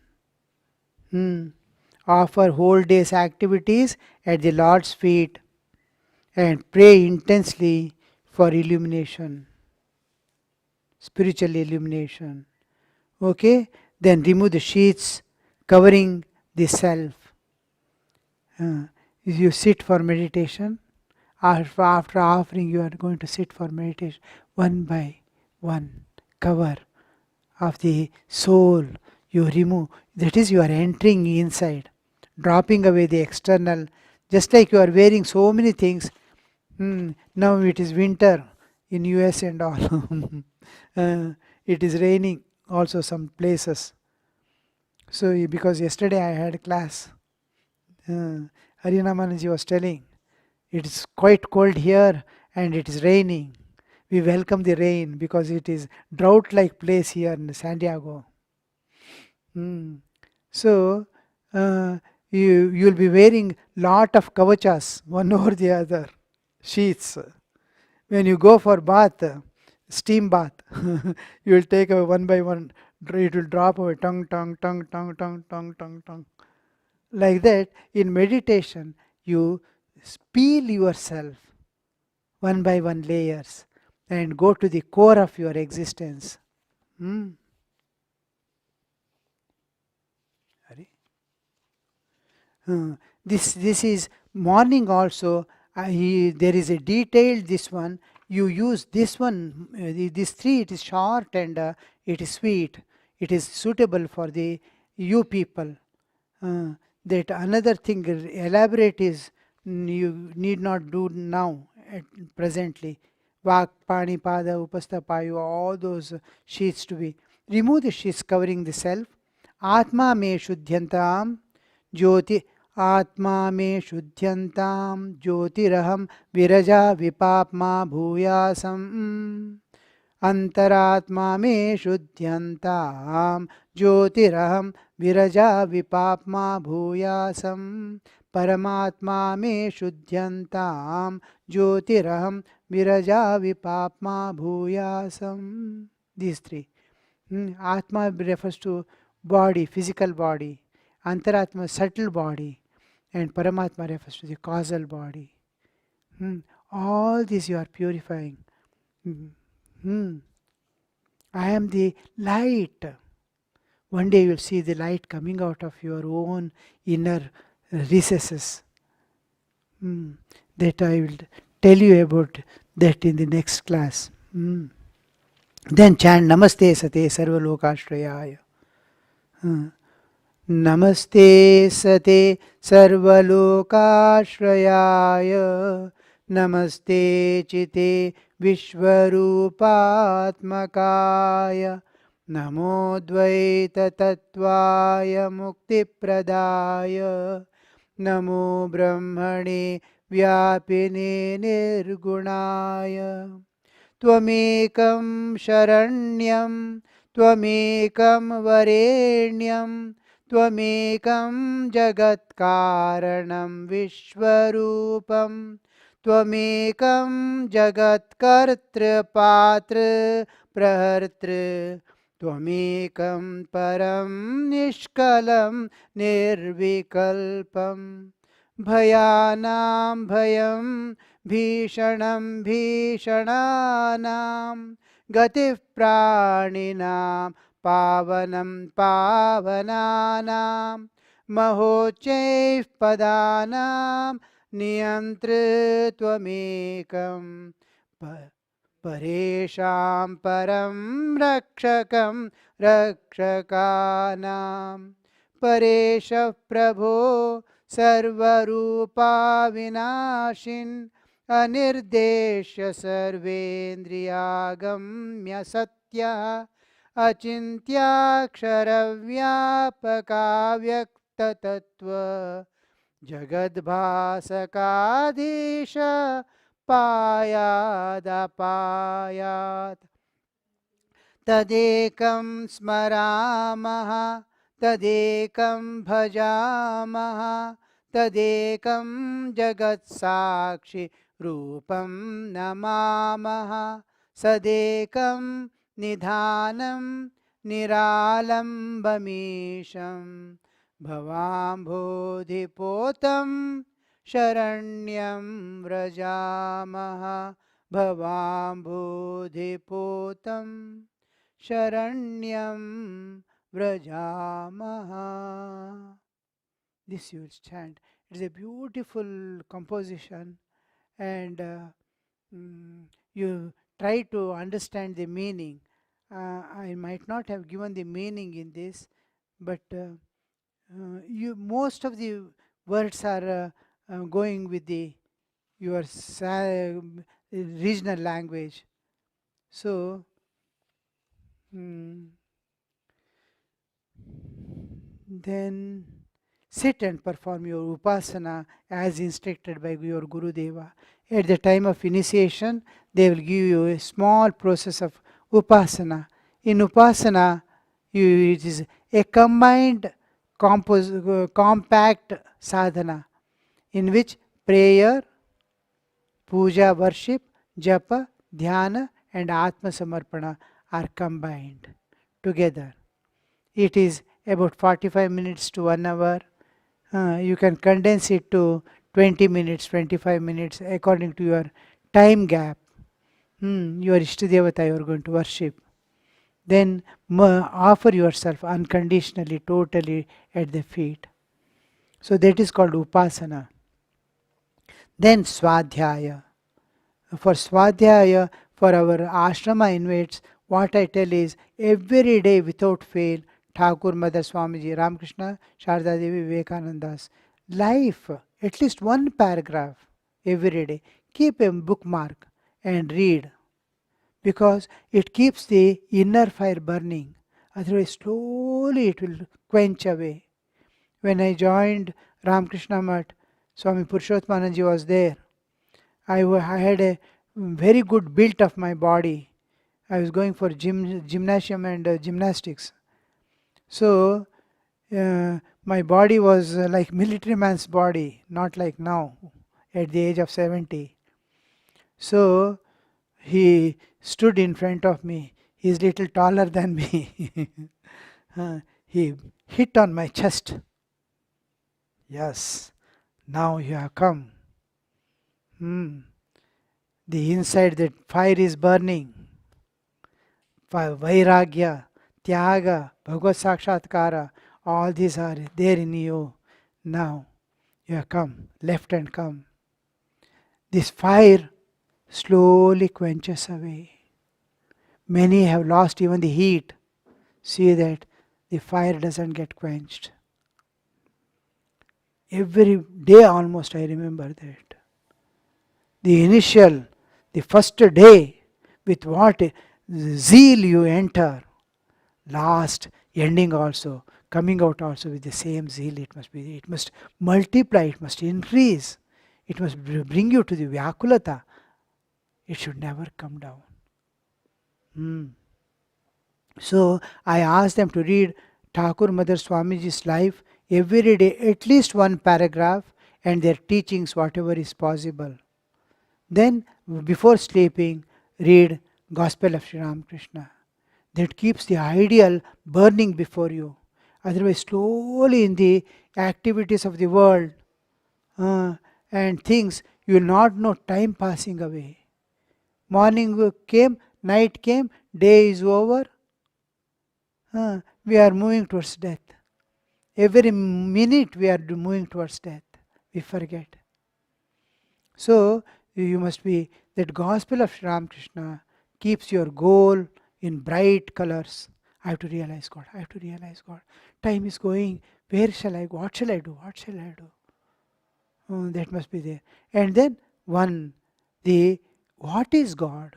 Offer whole day's activities at the Lord's feet and pray intensely for illumination, spiritual illumination. Okay? Then remove the sheets covering the self. You sit for meditation. After offering, you are going to sit for meditation. One by one, cover of the soul you remove. That is, you are entering inside, dropping away the external. Just like you are wearing so many things. Now it is winter. in US and all. It is raining also some places. So because yesterday I had a class, Harinamanaji was telling, it's quite cold here and it is raining. We welcome the rain because it is drought-like place here in San Diego. So you'll be wearing lot of kavachas, one over the other, sheaths. When you go for bath, steam bath, you will take a one by one. It will drop away, tongue, tongue, tongue, tongue, tongue, tongue, tongue, tongue. Like that, in meditation, you peel yourself one by one layers and go to the core of your existence. This is morning also. There is a detailed this one. You use this one. This three. It is short and it is sweet. It is suitable for the you people. That another thing elaborate is you need not do now presently. Vak, Pani, Pada, Upastha, Payu, all those sheets to be. Remove the sheets covering the self. Atma me shuddhyantam ज्योति आत्मा मे शुद्ध्यन्तां ज्योतिरहं विरजा विपाप्मा भूयासम् अंतरात्मा मे शुद्ध्यन्तां ज्योतिरहं विरजा विपाप्मा भूयासम् परमात्मा मे शुद्ध्यन्तां ज्योतिरहं Viraja विपाप्मा भूयासम्. These three. Atma refers to body, physical body. Antaratma, subtle body, and Paramatma refers to the causal body. All this you are purifying. I am the light. One day you will see the light coming out of your own inner recesses. That I will tell you about that in the next class. Then chant Namaste Sate Sarvalokashrayaya. Namaste Sate Sarvalokashrayaya. Namaste Chite Vishvarupatmakaya. Namo Dvaita Tattvaya Muktipradaya. Namo Brahmane Vyapine Nirgunaya. Tvamekam Sharanyam Tvamekam Varenyam Tvamekam Jagatkaranam Vishvarupam Tvamekam Jagatkartra Patra Prahartra Tvamekam Param Nishkalam Nirvikalpam Bhayanam Bhayam Bhishanam Bhishananam Gatif Praninam Pavanam Pavananam Mahochaif Padanam Niyantritvam Paresham Param Rakshakam Rakshakanam Paresha Prabho Sarvarupa Vinashin Anirdesha Sarvendriyagamya Satya Achintyaksharavyapaka Vyakta Tattva Jagadbhasakadisha Payadapayat Tadekam Smaramaha Tadekam Bhajamaha Tadekam Jagat Sakshi Rupam Namamaha Sadekam Nidhanam Niralambamisham Bhavambodhipotam Sharanyam Vrajamaha Bhavambodhipotam Sharanyam Vrajamaha. This you will chant. It is a beautiful composition, and you try to understand the meaning. I might not have given the meaning in this, but you most of the words are going with the your regional language. So, then sit and perform your upasana as instructed by your Guru Deva. At the time of initiation, they will give you a small process of upasana. In upasana, it is a combined compact sadhana in which prayer, puja, worship, japa, dhyana, and atma samarpana are combined together. It is about 45 minutes to 1 hour. You can condense it to 20 minutes, 25 minutes according to your time gap. Your Ishtadevata you are going to worship. Then offer yourself unconditionally, totally at the feet. So that is called upasana. Then swadhyaya. For swadhyaya, for our ashrama inmates, what I tell is every day without fail, Thakur, Mother Swamiji, Ramakrishna, Sharda Devi, Vivekananda's life, at least one paragraph every day. Keep a bookmark and read, because it keeps the inner fire burning. Otherwise, slowly it will quench away. When I joined Ramakrishna Mat, Swami Purushottanandaji was there. I had a very good build of my body. I was going for gymnasium and gymnastics. So my body was like military man's body, not like now at the age of 70. So he stood in front of me. He's little taller than me. He hit on my chest. Yes, now you have come. The inside that fire is burning. Vairagya, Tyaga, Bhagavad Sakshatkara, all these are there in you. Now you have come, left and come. This fire slowly quenches away. Many have lost even the heat. See that the fire doesn't get quenched. Every day almost I remember that. The first day, with what zeal you enter, last ending also, coming out also with the same zeal it must be. It must multiply, it must increase, it must bring you to the Vyakulata. It should never come down. So I asked them to read Thakur Mother Swamiji's life every day, at least one paragraph, and their teachings, whatever is possible. Then, before sleeping, read Gospel of Sri Ramakrishna. That keeps the ideal burning before you. Otherwise, slowly in the activities of the world and things, you will not know time passing away. Morning came, night came, day is over. We are moving towards death. Every minute we are moving towards death. We forget. So, you must be, that Gospel of Sri Ramakrishna keeps your goal in bright colors. I have to realize God. I have to realize God. Time is going. Where shall I go? What shall I do? What shall I do? That must be there. And then what is God?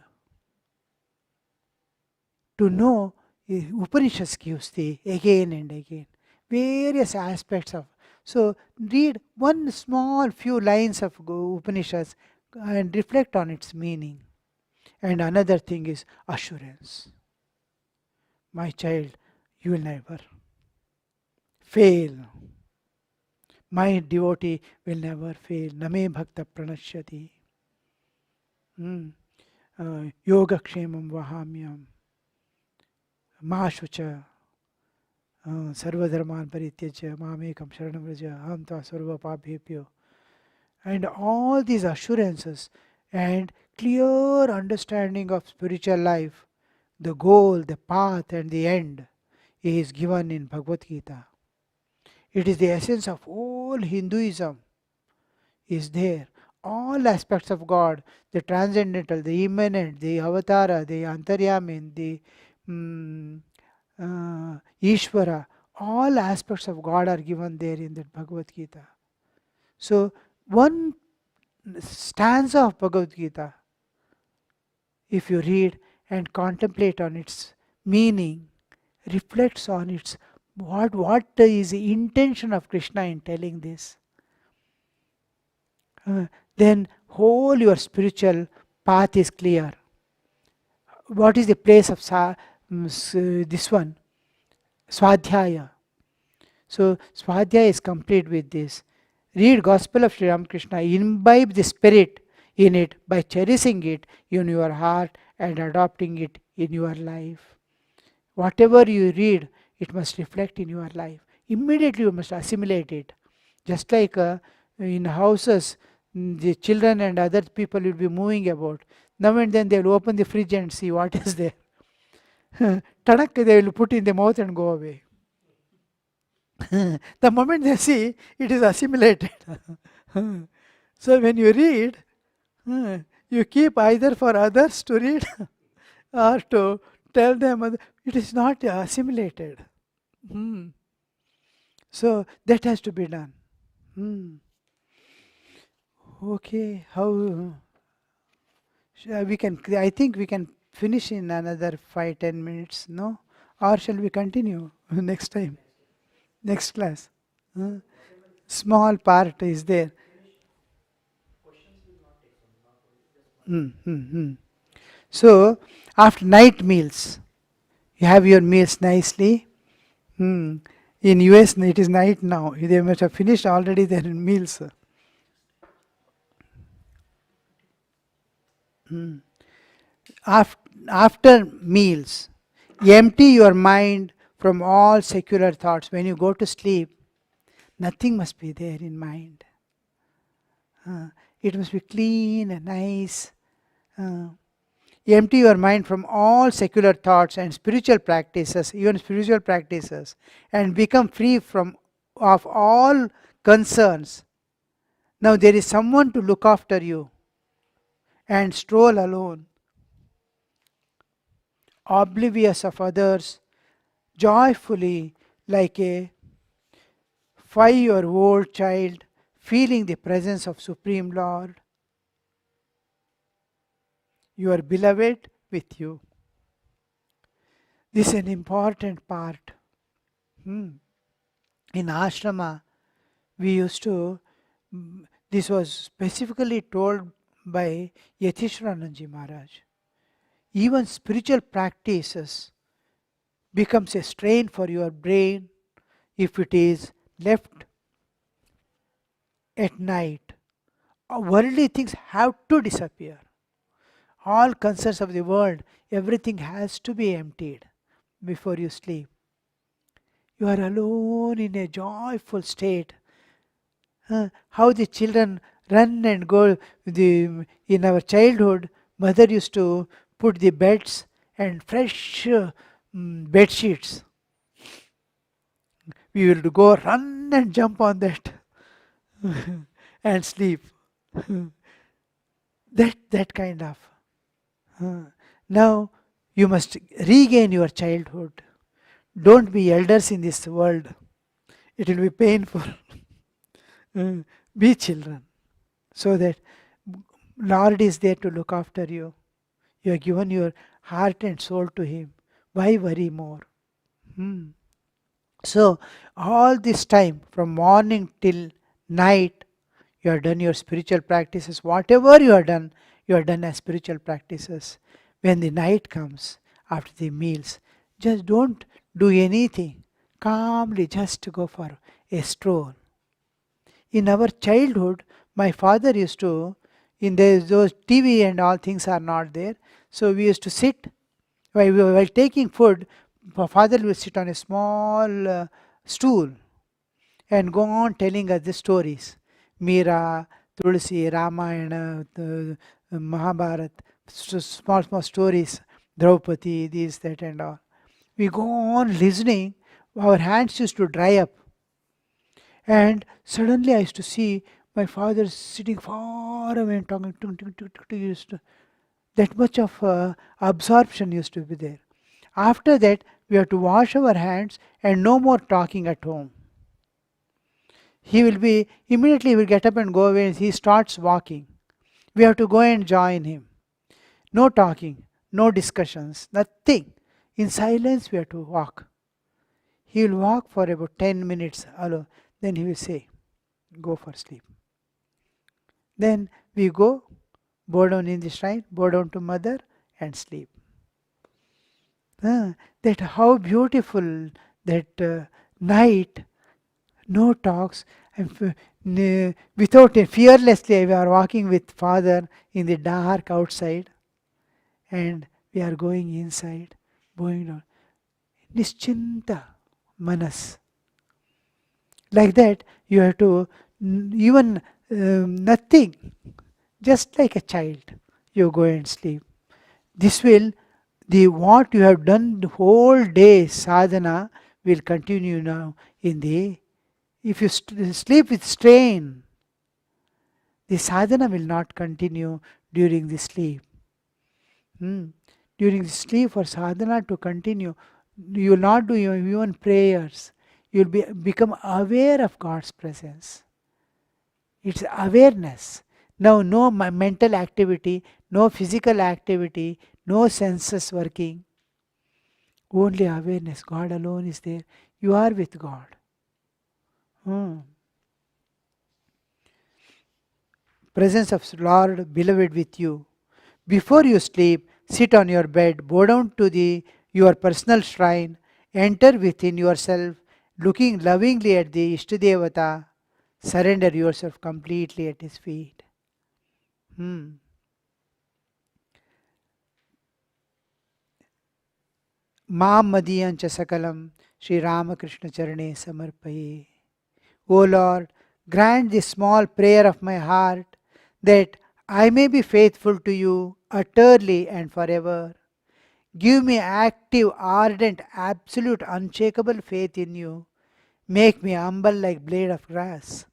To know, Upanishads gives the again and again various aspects of. So read one small few lines of Upanishads and reflect on its meaning. And another thing is assurance. My child, you will never fail. My devotee will never fail. Name bhakta pranashyati. Yoga kshemam vahamyam. Mashucha. Sarvadharman parityajya. Mamekam sharanam vraja. Aham tva sarva pabhepyo. And all these assurances and clear understanding of spiritual life, the goal, the path, and the end is given in Bhagavad Gita. It is the essence of all Hinduism is there. All aspects of God, the transcendental, the immanent, the avatara, the antaryamin, the Ishvara, all aspects of God are given there in that Bhagavad Gita. So, one stanza of Bhagavad Gita, if you read, and contemplate on its meaning, reflects on its what is the intention of Krishna in telling this, then whole your spiritual path is clear. What is the place of this one? Swadhyaya. So Swadhyaya is complete with this. Read Gospel of Sri Ramakrishna, imbibe the spirit in it by cherishing it in your heart and adopting it in your life. Whatever you read, it must reflect in your life. Immediately you must assimilate it. Just like in houses, the children and other people will be moving about. Now and then they will open the fridge and see what is there. Tadak, they will put in the mouth and go away. The moment they see, it is assimilated. So when you read, you keep either for others to read or to tell them, it is not assimilated. So that has to be done. Okay, how we can? I think we can finish in another 5-10 minutes. No, or shall we continue next time, next class? Small part is there. So after night meals, you have your meals nicely. In US it is night now. They must have finished already their meals. After meals, empty your mind from all secular thoughts. When you go to sleep, nothing must be there in mind. It must be clean and nice. Empty your mind from all secular thoughts and spiritual practices, even spiritual practices, and become free of all concerns. Now there is someone to look after you, and stroll alone, oblivious of others, joyfully like a 5-year-old child, feeling the presence of Supreme Lord, your beloved with you. This is an important part. In ashrama, we used to, this was specifically told by Yatishwarananji Maharaj. Even spiritual practices becomes a strain for your brain if it is left at night. Worldly things have to disappear. All concerns of the world, everything has to be emptied before you sleep. You are alone in a joyful state. How the children run and go. In our childhood, mother used to put the beds and fresh bed sheets. We will go run and jump on that and sleep. that kind of. Now you must regain your childhood. Don't be elders in this world. It will be painful. Be children, so that Lord is there to look after you. You have given your heart and soul to Him. Why worry more? So all this time, from morning till night, you have done your spiritual practices. Whatever you have done as spiritual practices. When the night comes, after the meals, just don't do anything. Calmly just go for a stroll. In our childhood, my father used to, those TV and all things are not there. So we used to sit, while taking food, my father will sit on a small stool and go on telling us the stories. Meera, Tulsi, Ramayana, Mahabharata, small stories, Draupadi, this, that and all. We go on listening, our hands used to dry up. And suddenly I used to see my father sitting far away and talking. That much of absorption used to be there. After that, we have to wash our hands and no more talking at home. He will get up and go away and he starts walking. We have to go and join him. No talking, no discussions, nothing. In silence we have to walk. He will walk for about 10 minutes alone. Then he will say, go for sleep. Then we go, bow down in the shrine, bow down to mother and sleep. That how beautiful that night, no talks, and without fearlessly we are walking with father in the dark outside, and we are going inside, going down. Nischinta manas. Like that, you have to even nothing, just like a child, you go and sleep. This will, the what you have done the whole day sadhana will continue now in the, if you sleep with strain, the sadhana will not continue during the sleep. During the sleep for sadhana to continue, you will not do even prayers. You will become aware of God's presence. It's awareness. Now no mental activity, no physical activity, no senses working. Only awareness. God alone is there. You are with God. Presence of Lord, beloved, with you. Before you sleep, sit on your bed, bow down to your personal shrine, enter within yourself, looking lovingly at the Ishtadevata, surrender yourself completely at his feet. Mam Madiyancha Sakalam Sri Ramakrishna Charane Samarpaye. O Lord, grant this small prayer of my heart that I may be faithful to you utterly and forever. Give me active, ardent, absolute, unshakable faith in you. Make me humble like blade of grass.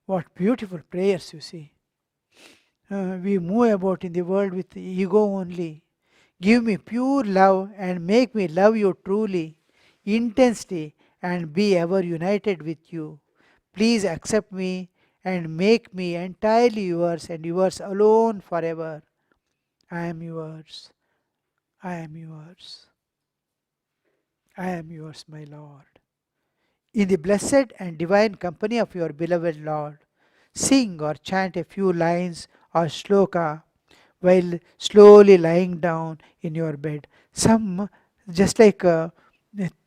What beautiful prayers, you see. We move about in the world with ego only. Give me pure love and make me love you truly, intensely, and be ever united with you. Please accept me and make me entirely yours and yours alone forever. I am yours. I am yours. I am yours, my Lord. In the blessed and divine company of your beloved Lord, sing or chant a few lines or shloka while slowly lying down in your bed. Some, just like a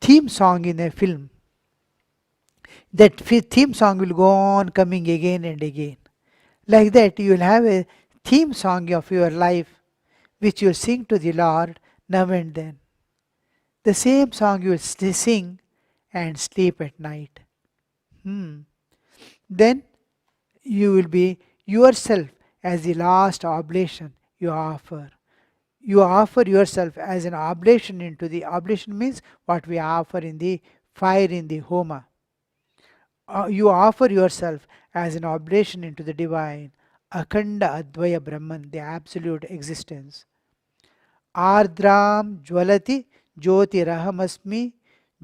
theme song in a film. That theme song will go on coming again and again. Like that, you will have a theme song of your life which you sing to the Lord now and then. The same song you will sing and sleep at night. Then you will be yourself as the last oblation you offer. You offer yourself as an oblation into the, oblation means what we offer in the fire in the homa. You offer yourself as an oblation into the divine, Akhanda Advaya Brahman, the absolute existence. Ardram Jwalati Jyotirahamasmi,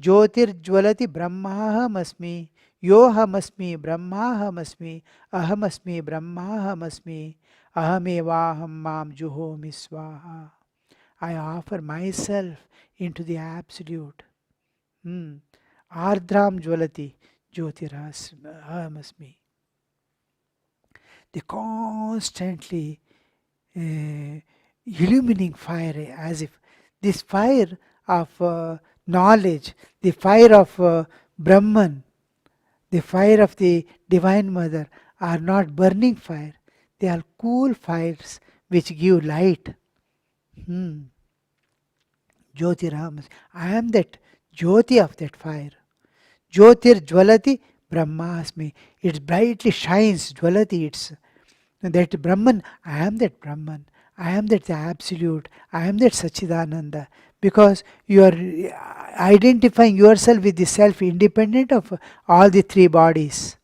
Jyotirjwalati Brahmahamasmi, Yohamasmi Brahmahamasmi, Ahamasmi Brahmahamasmi, Ahamevaham Mam Juhomi Swaha. I offer myself into the absolute. Ardram Jwalati Jyotirahamasmi. The constantly illumining fire, as if this fire of knowledge, the fire of Brahman, the fire of the Divine Mother are not burning fire. They are cool fires which give light. Jyotiraham. I am that Jyoti of that fire. Jyotir Jwalati Brahmasmi. It brightly shines. Jwalati, it's that Brahman. I am that Brahman. I am that absolute. I am that Sachidananda. Because you are identifying yourself with the self independent of all the three bodies.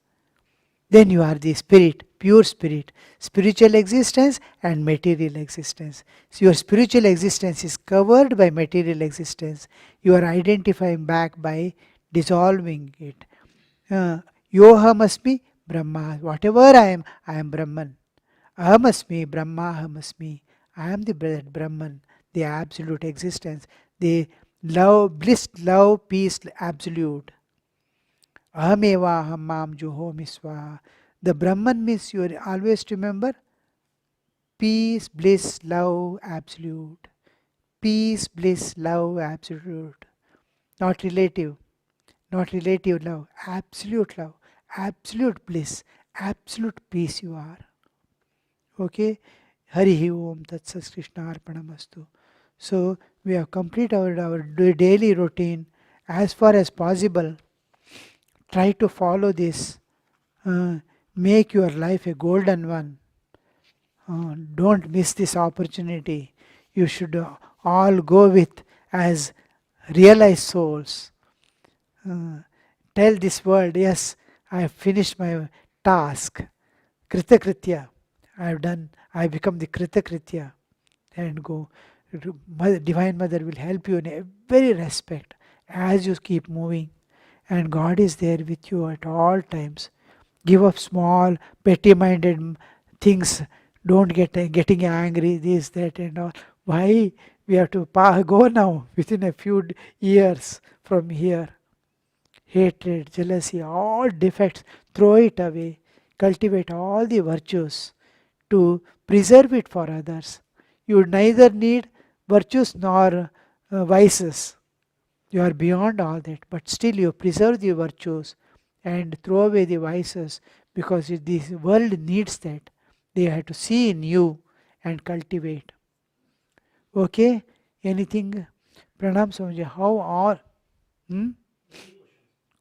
Then you are the spirit, pure spirit, spiritual existence and material existence. So your spiritual existence is covered by material existence. You are identifying back by dissolving it. Yohamasmi Brahma. Whatever I am Brahman. Ahamasmi Brahma Ahamasmi. I am the Brahman, the absolute existence, the love, bliss, love, peace, absolute. Ahameva aham juhomi swaha. The Brahman means you always remember peace, bliss, love, absolute. Peace, bliss, love, absolute. Not relative, not relative love, absolute bliss, absolute peace you are. Okay? Hari Om Tat Sat Krishna Arpanamastu. So we have completed our daily routine as far as possible. Try to follow this. Make your life a golden one. Don't miss this opportunity. You should all go with as realized souls. Tell this world, yes, I have finished my task. Kritakritya. I have become the Kritakritya. And go. Divine Mother will help you in every respect as you keep moving. And God is there with you at all times. Give up small, petty-minded things. Don't getting angry, this, that, and all. Why we have to go now within a few years from here? Hatred, jealousy, all defects, throw it away. Cultivate all the virtues to preserve it for others. You neither need virtues nor vices. You are beyond all that, but still you preserve the virtues and throw away the vices because this world needs that. They have to see in you and cultivate. Okay? Anything? Pranam Swamiji, how all? Hmm?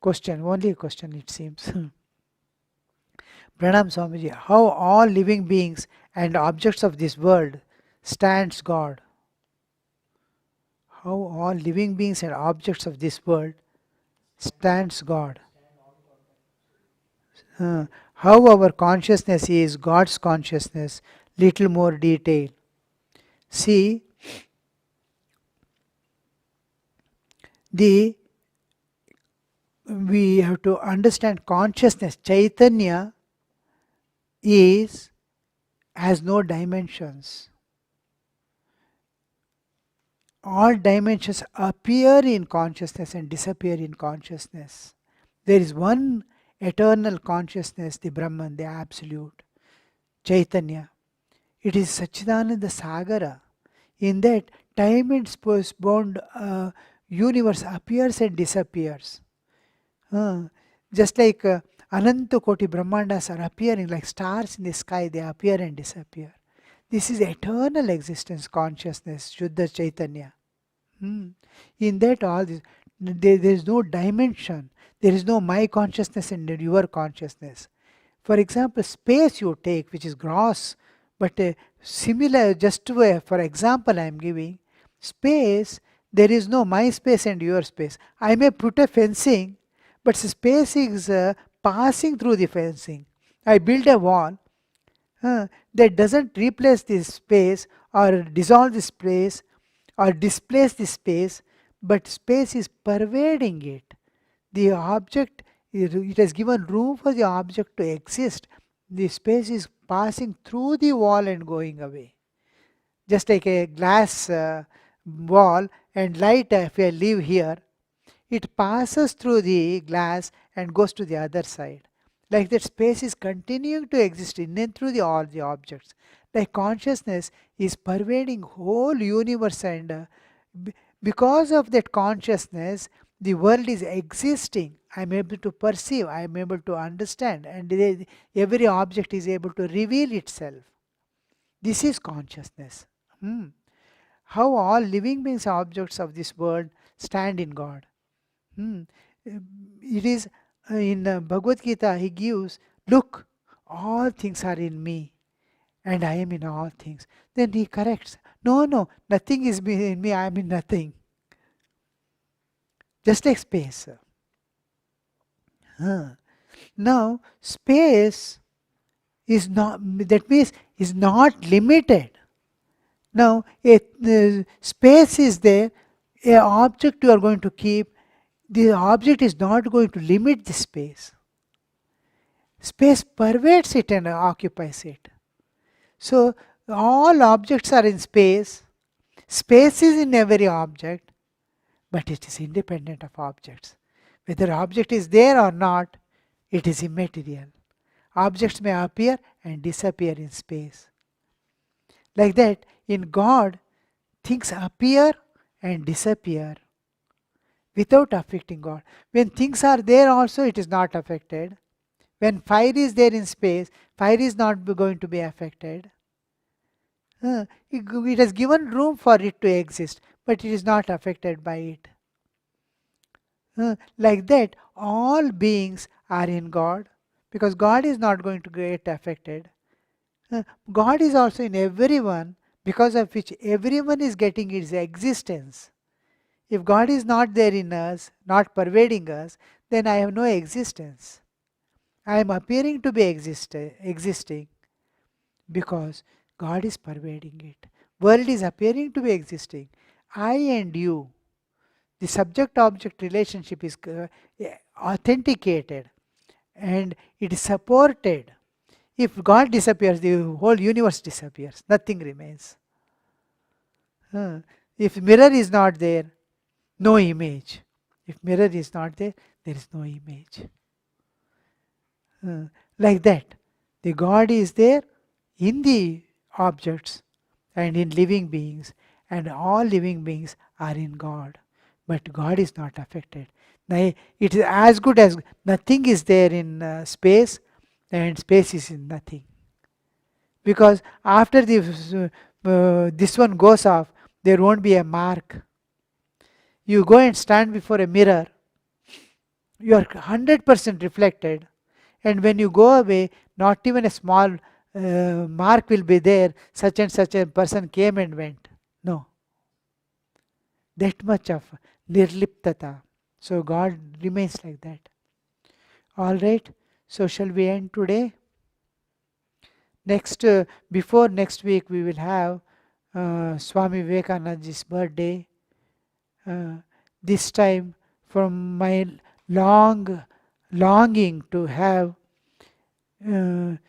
Question, only a question it seems. Pranam Swamiji, how all living beings and objects of this world stands God? How all living beings and objects of this world stands God? How our consciousness is God's consciousness? Little more detail. See, we have to understand consciousness. Chaitanya has no dimensions. All dimensions appear in consciousness and disappear in consciousness. There is one eternal consciousness, the Brahman, the Absolute, Chaitanya. It is Satchidananda Sagara. In that, time and space bound universe appears and disappears. Just like Ananta Koti Brahmandas are appearing like stars in the sky, they appear and disappear. This is eternal existence, consciousness, Shuddha Chaitanya. In that, all this, there is no dimension. There is no my consciousness and your consciousness. For example, space you take, which is gross, but similar, just to, for example, I am giving space. There is no my space and your space. I may put a fencing, but space is passing through the fencing. I build a wall that doesn't replace this space or dissolve the space or displace the space, but space is pervading it. The object, it has given room for the object to exist. The space is passing through the wall and going away. Just like a glass wall and light, if I live here, it passes through the glass and goes to the other side. Like that, space is continuing to exist in and through all the objects. Like consciousness is pervading whole universe, and because of that consciousness, the world is existing. I am able to perceive, I am able to understand, and every object is able to reveal itself. This is consciousness. How all living beings, objects of this world, stand in God. It is in Bhagavad Gita, he gives, look, all things are in me and I am in all things. Then he corrects, no, nothing is in me, I am in nothing. Just like space. Now, space is not, that means is not limited. Now, space is there, an object you are going to keep, the object is not going to limit the space. Space pervades it and occupies it. So, All objects are in space. Space is in every object, but it is independent of objects. Whether object is there or not, it is immaterial. Objects may appear and disappear in space. Like that, in God, things appear and disappear without affecting God. When things are there also, it is not affected. When fire is there in space, fire is not going to be affected. It has given room for it to exist, but it is not affected by it. Like that, all beings are in God, because God is not going to get affected. God is also in everyone, because of which everyone is getting its existence. If God is not there in us, not pervading us, then I have no existence. I am appearing to be existing because God is pervading it. World is appearing to be existing. I and you, the subject-object relationship is authenticated and it is supported. If God disappears, the whole universe disappears. Nothing remains. If mirror is not there, no image. If mirror is not there, there is no image. Like that, the God is there in the objects and in living beings, and all living beings are in God. But God is not affected. Now, it is as good as nothing is there in space, and space is in nothing. Because after this one goes off, there won't be a mark. You go and stand before a mirror, you are 100% reflected, and when you go away, not even a small mark will be there, such and such a person came and went. No. That much of nirliptata. So God remains like that. Alright, so shall we end today? Before next week, we will have Swami Vivekananda's birthday. This time, from my longing to have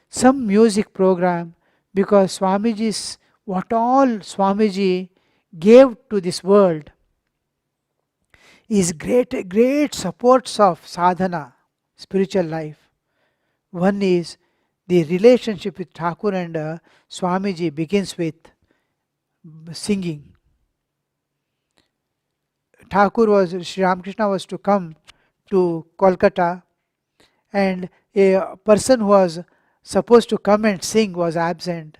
some music program, because Swamiji's, what all Swamiji gave to this world is great supports of sadhana, spiritual life. One is the relationship with Thakur and Swamiji begins with singing. Sri Ramakrishna was to come to Kolkata, and a person who was supposed to come and sing was absent,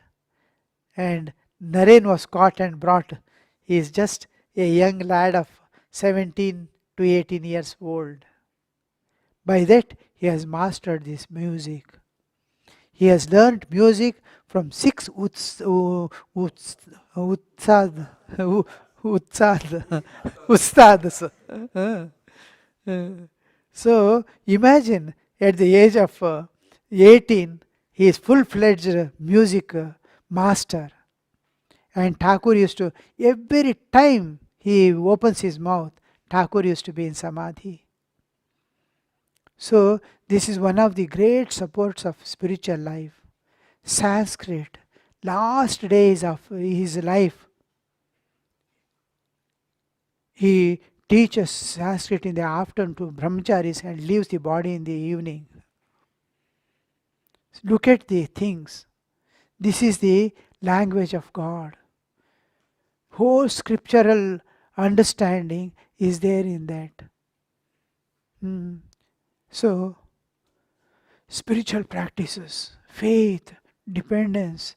and Naren was caught and brought. He is just a young lad of 17 to 18 years old. By that, he has mastered this music. He has learnt music from 6 ustads. So imagine, at the age of 18, he is full-fledged music master. And Thakur used to, every time he opens his mouth, Thakur used to be in samadhi. So this is one of the great supports of spiritual life. Sanskrit, last days of his life, he teaches Sanskrit in the afternoon to brahmacharis and leaves the body in the evening. Look at the things. This is the language of God. Whole scriptural understanding is there in that. So, spiritual practices, faith, dependence,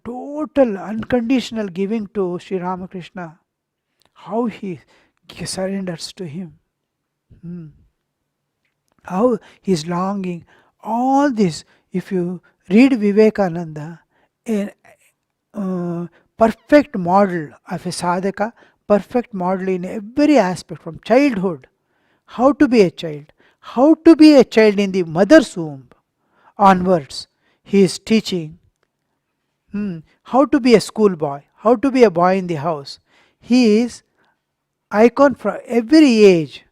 total unconditional giving to Sri Ramakrishna, how he surrenders to him, how he is longing, all this. If you read Vivekananda, a perfect model of a sadhaka, perfect model in every aspect, from childhood, how to be a child, how to be a child in the mother's womb onwards. He is teaching how to be a schoolboy, how to be a boy in the house. He is icon for every age.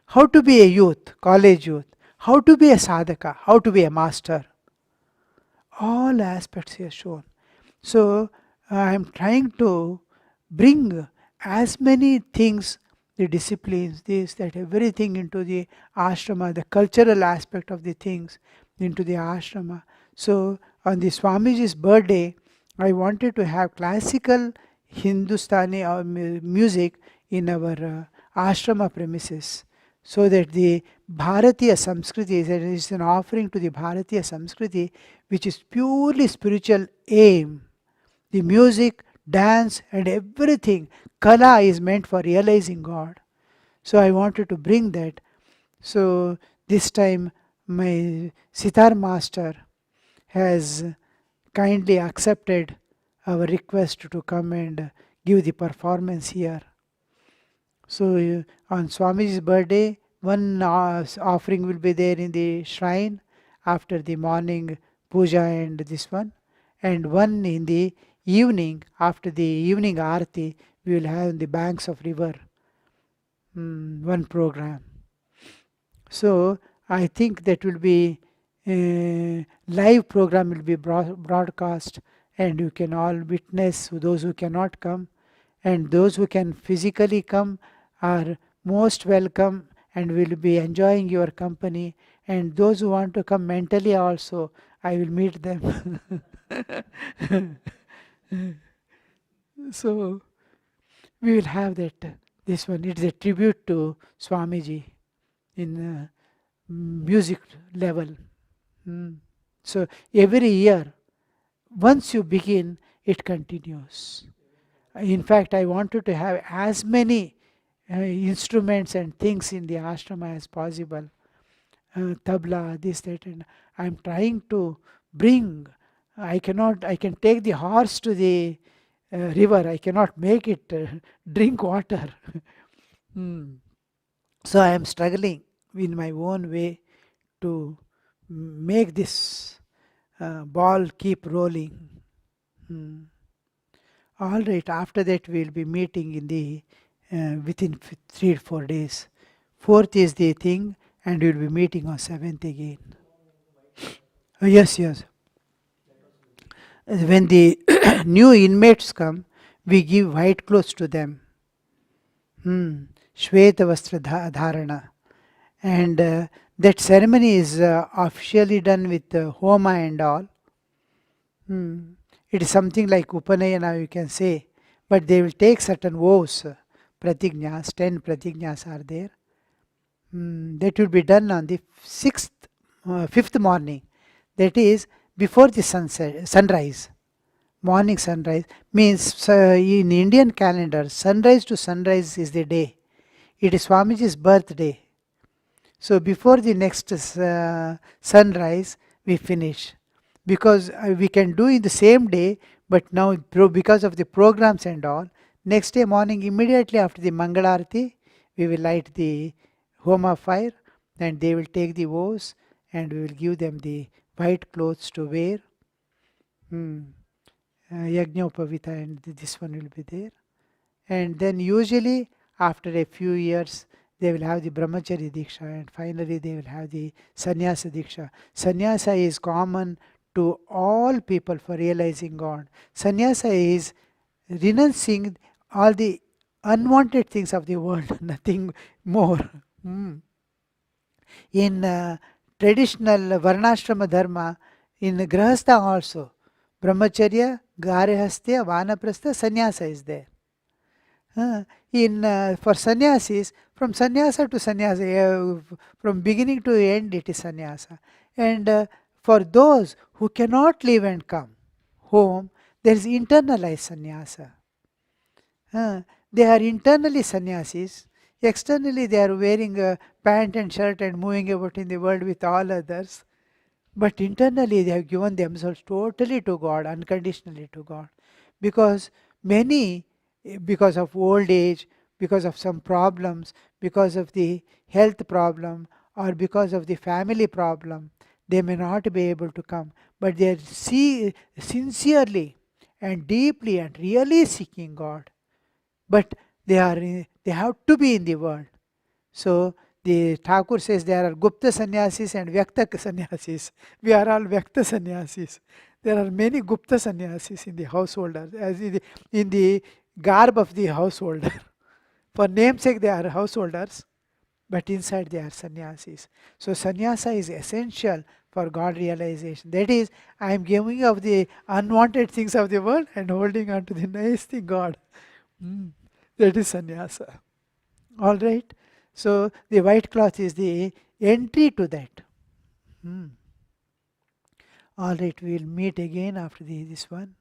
How to be a youth, college youth, how to be a sadhaka, how to be a master. All aspects he has shown. So I am trying to bring as many things, the disciplines, this, that, everything into the ashrama, the cultural aspect of the things into the ashrama. So on the Swamiji's birthday, I wanted to have classical Hindustani music in our ashrama premises, so that the Bharatiya Samskriti is an offering to the Bharatiya Samskriti, which is purely spiritual aim. The music, dance, and everything, kala is meant for realizing God. So I wanted to bring that. So this time my sitar master has kindly accepted our request to come and give the performance here. So on Swamiji's birthday, one offering will be there in the shrine after the morning puja and this one, and one in the evening after the evening aarti we will have on the banks of river, one program. So I think that will be live program will be broadcast, and you can all witness, those who cannot come, and those who can physically come are most welcome and will be enjoying your company, and those who want to come mentally also, I will meet them. So we will have that, this one, it is a tribute to Swamiji in music level. So every year, once you begin, it continues. In fact, I wanted to have as many instruments and things in the ashrama as possible. Tabla, this, that, and I'm trying to bring. I can take the horse to the river. I cannot make it drink water. So I am struggling in my own way to make this ball keep rolling. All right, after that we will be meeting in the within 3 or 4 days. 4th is the thing, and we will be meeting on 7th again. Yes, yes. When the new inmates come, we give white clothes to them. Shweta Vastra Dharana. And that ceremony is officially done with homa and all. It is something like Upanayana, you can say, but they will take certain vows, pratignyas, 10 pratignyas are there. That will be done on the 5th morning. That is before the sunrise. Morning sunrise means in Indian calendar, sunrise to sunrise is the day. It is Swamiji's birthday. So before the next sunrise, we finish. Because we can do in the same day, but now because of the programs and all, next day morning, immediately after the Mangalarati, we will light the homa fire, and they will take the vows, and we will give them the white clothes to wear. Yajnopavita, and this one will be there. And then usually after a few years, they will have the brahmachari diksha, and finally they will have the sannyasa diksha. Sannyasa is common to all people for realizing God. Sannyasa is renouncing all the unwanted things of the world, nothing more. In traditional varnashrama dharma, in grahastha also, brahmacharya, garihastya, vanaprastha, sannyasa is there. For sannyasis, from sannyasa to sannyasa, from beginning to end, it is sannyasa. And for those who cannot leave and come home, there is internalized sannyasa. They are internally sannyasis. Externally, they are wearing a pant and shirt and moving about in the world with all others. But internally, they have given themselves totally to God, unconditionally to God. Because many, because of old age, because of some problems, because of the health problem, or because of the family problem, they may not be able to come. But they are sincerely and deeply and really seeking God. But they have to be in the world. So the Thakur says there are Gupta sannyasis and Vyakta sannyasis. We are all Vyakta sannyasis. There are many Gupta sannyasis in the householder, as in the garb of the householder. For namesake, they are householders, but inside they are sannyasis. So, sannyasa is essential for God realization. That is, I am giving up the unwanted things of the world and holding on to the nice thing, God. That is sannyasa. All right. So, the white cloth is the entry to that. All right, we will meet again after this one.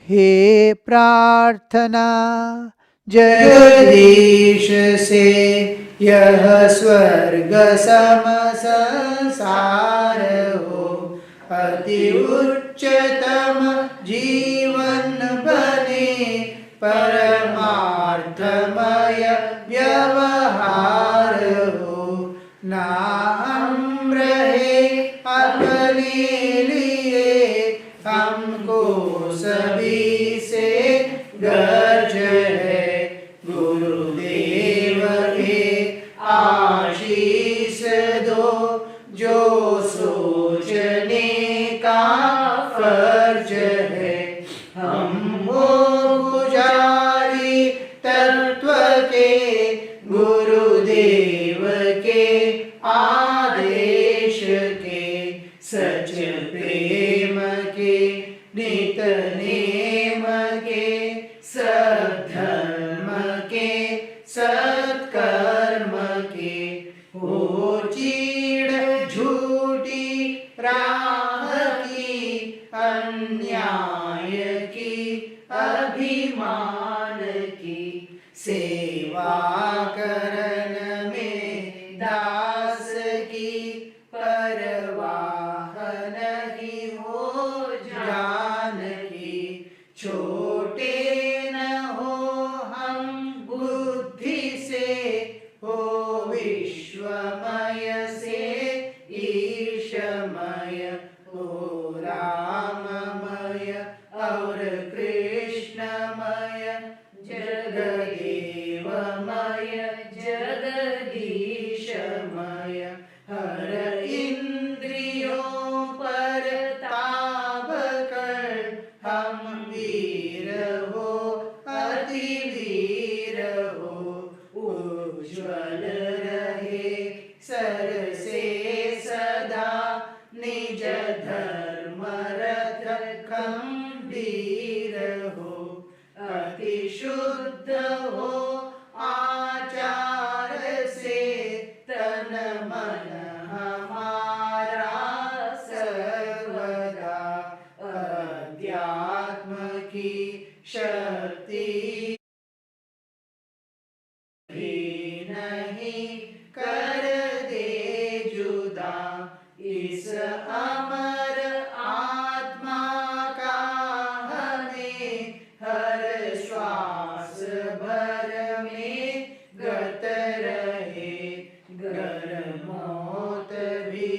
हे प्रार्थना जगदीश से यह स्वर्ग सम संसार हो, अति उच्चतम जीवन बने, परमार्थमय व्यवहार हो, ना हम रहे अपने लिए, हमको सभी से गर्ज है, गुरुदेव के आशीष दो, जो सोचने का फर्ज है, हम हो पुजारी तत्व के, गुरुदेव के आदेश के, सच प्रेम के, नित नेम के, सद्धर्म के, सत्कर्म के, हो चीड़ झूठी राह की, अन्याय की, अभिमान की, सेवा करन में दास की, परवाह नहीं हो जान की, छोटे न हो हम बुद्धि से, हो विश्वमय से ईशमय, हो राममय और कृष्णमय, जगदेवमय जगदीशमय, हर इंद्रियों पर ताब कर, हम वीर हो अति वीर हो, उज्ज्वल रहे सर से सदा, निज धर्म रथ खंबीर हो, अति शुद्ध हो आचार से, तन मन हमारा सर्वदा, अध्यात्म की शक्ति भी नहीं कर दे जुदा, इस अमर आत्मा का हमें हर श्वास भर में गत रहे, गर मौत भी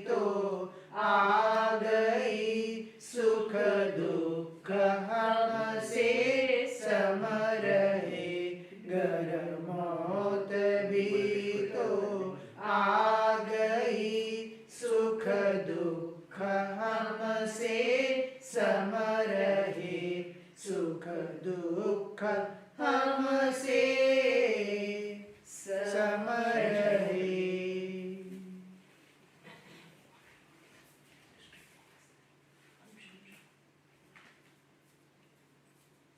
तो आ गई, सुख दुख हमसे सम रहे, गर मौत भी तो आ गई, सुख दुख हमसे सम रहे, सुख दुख हमसे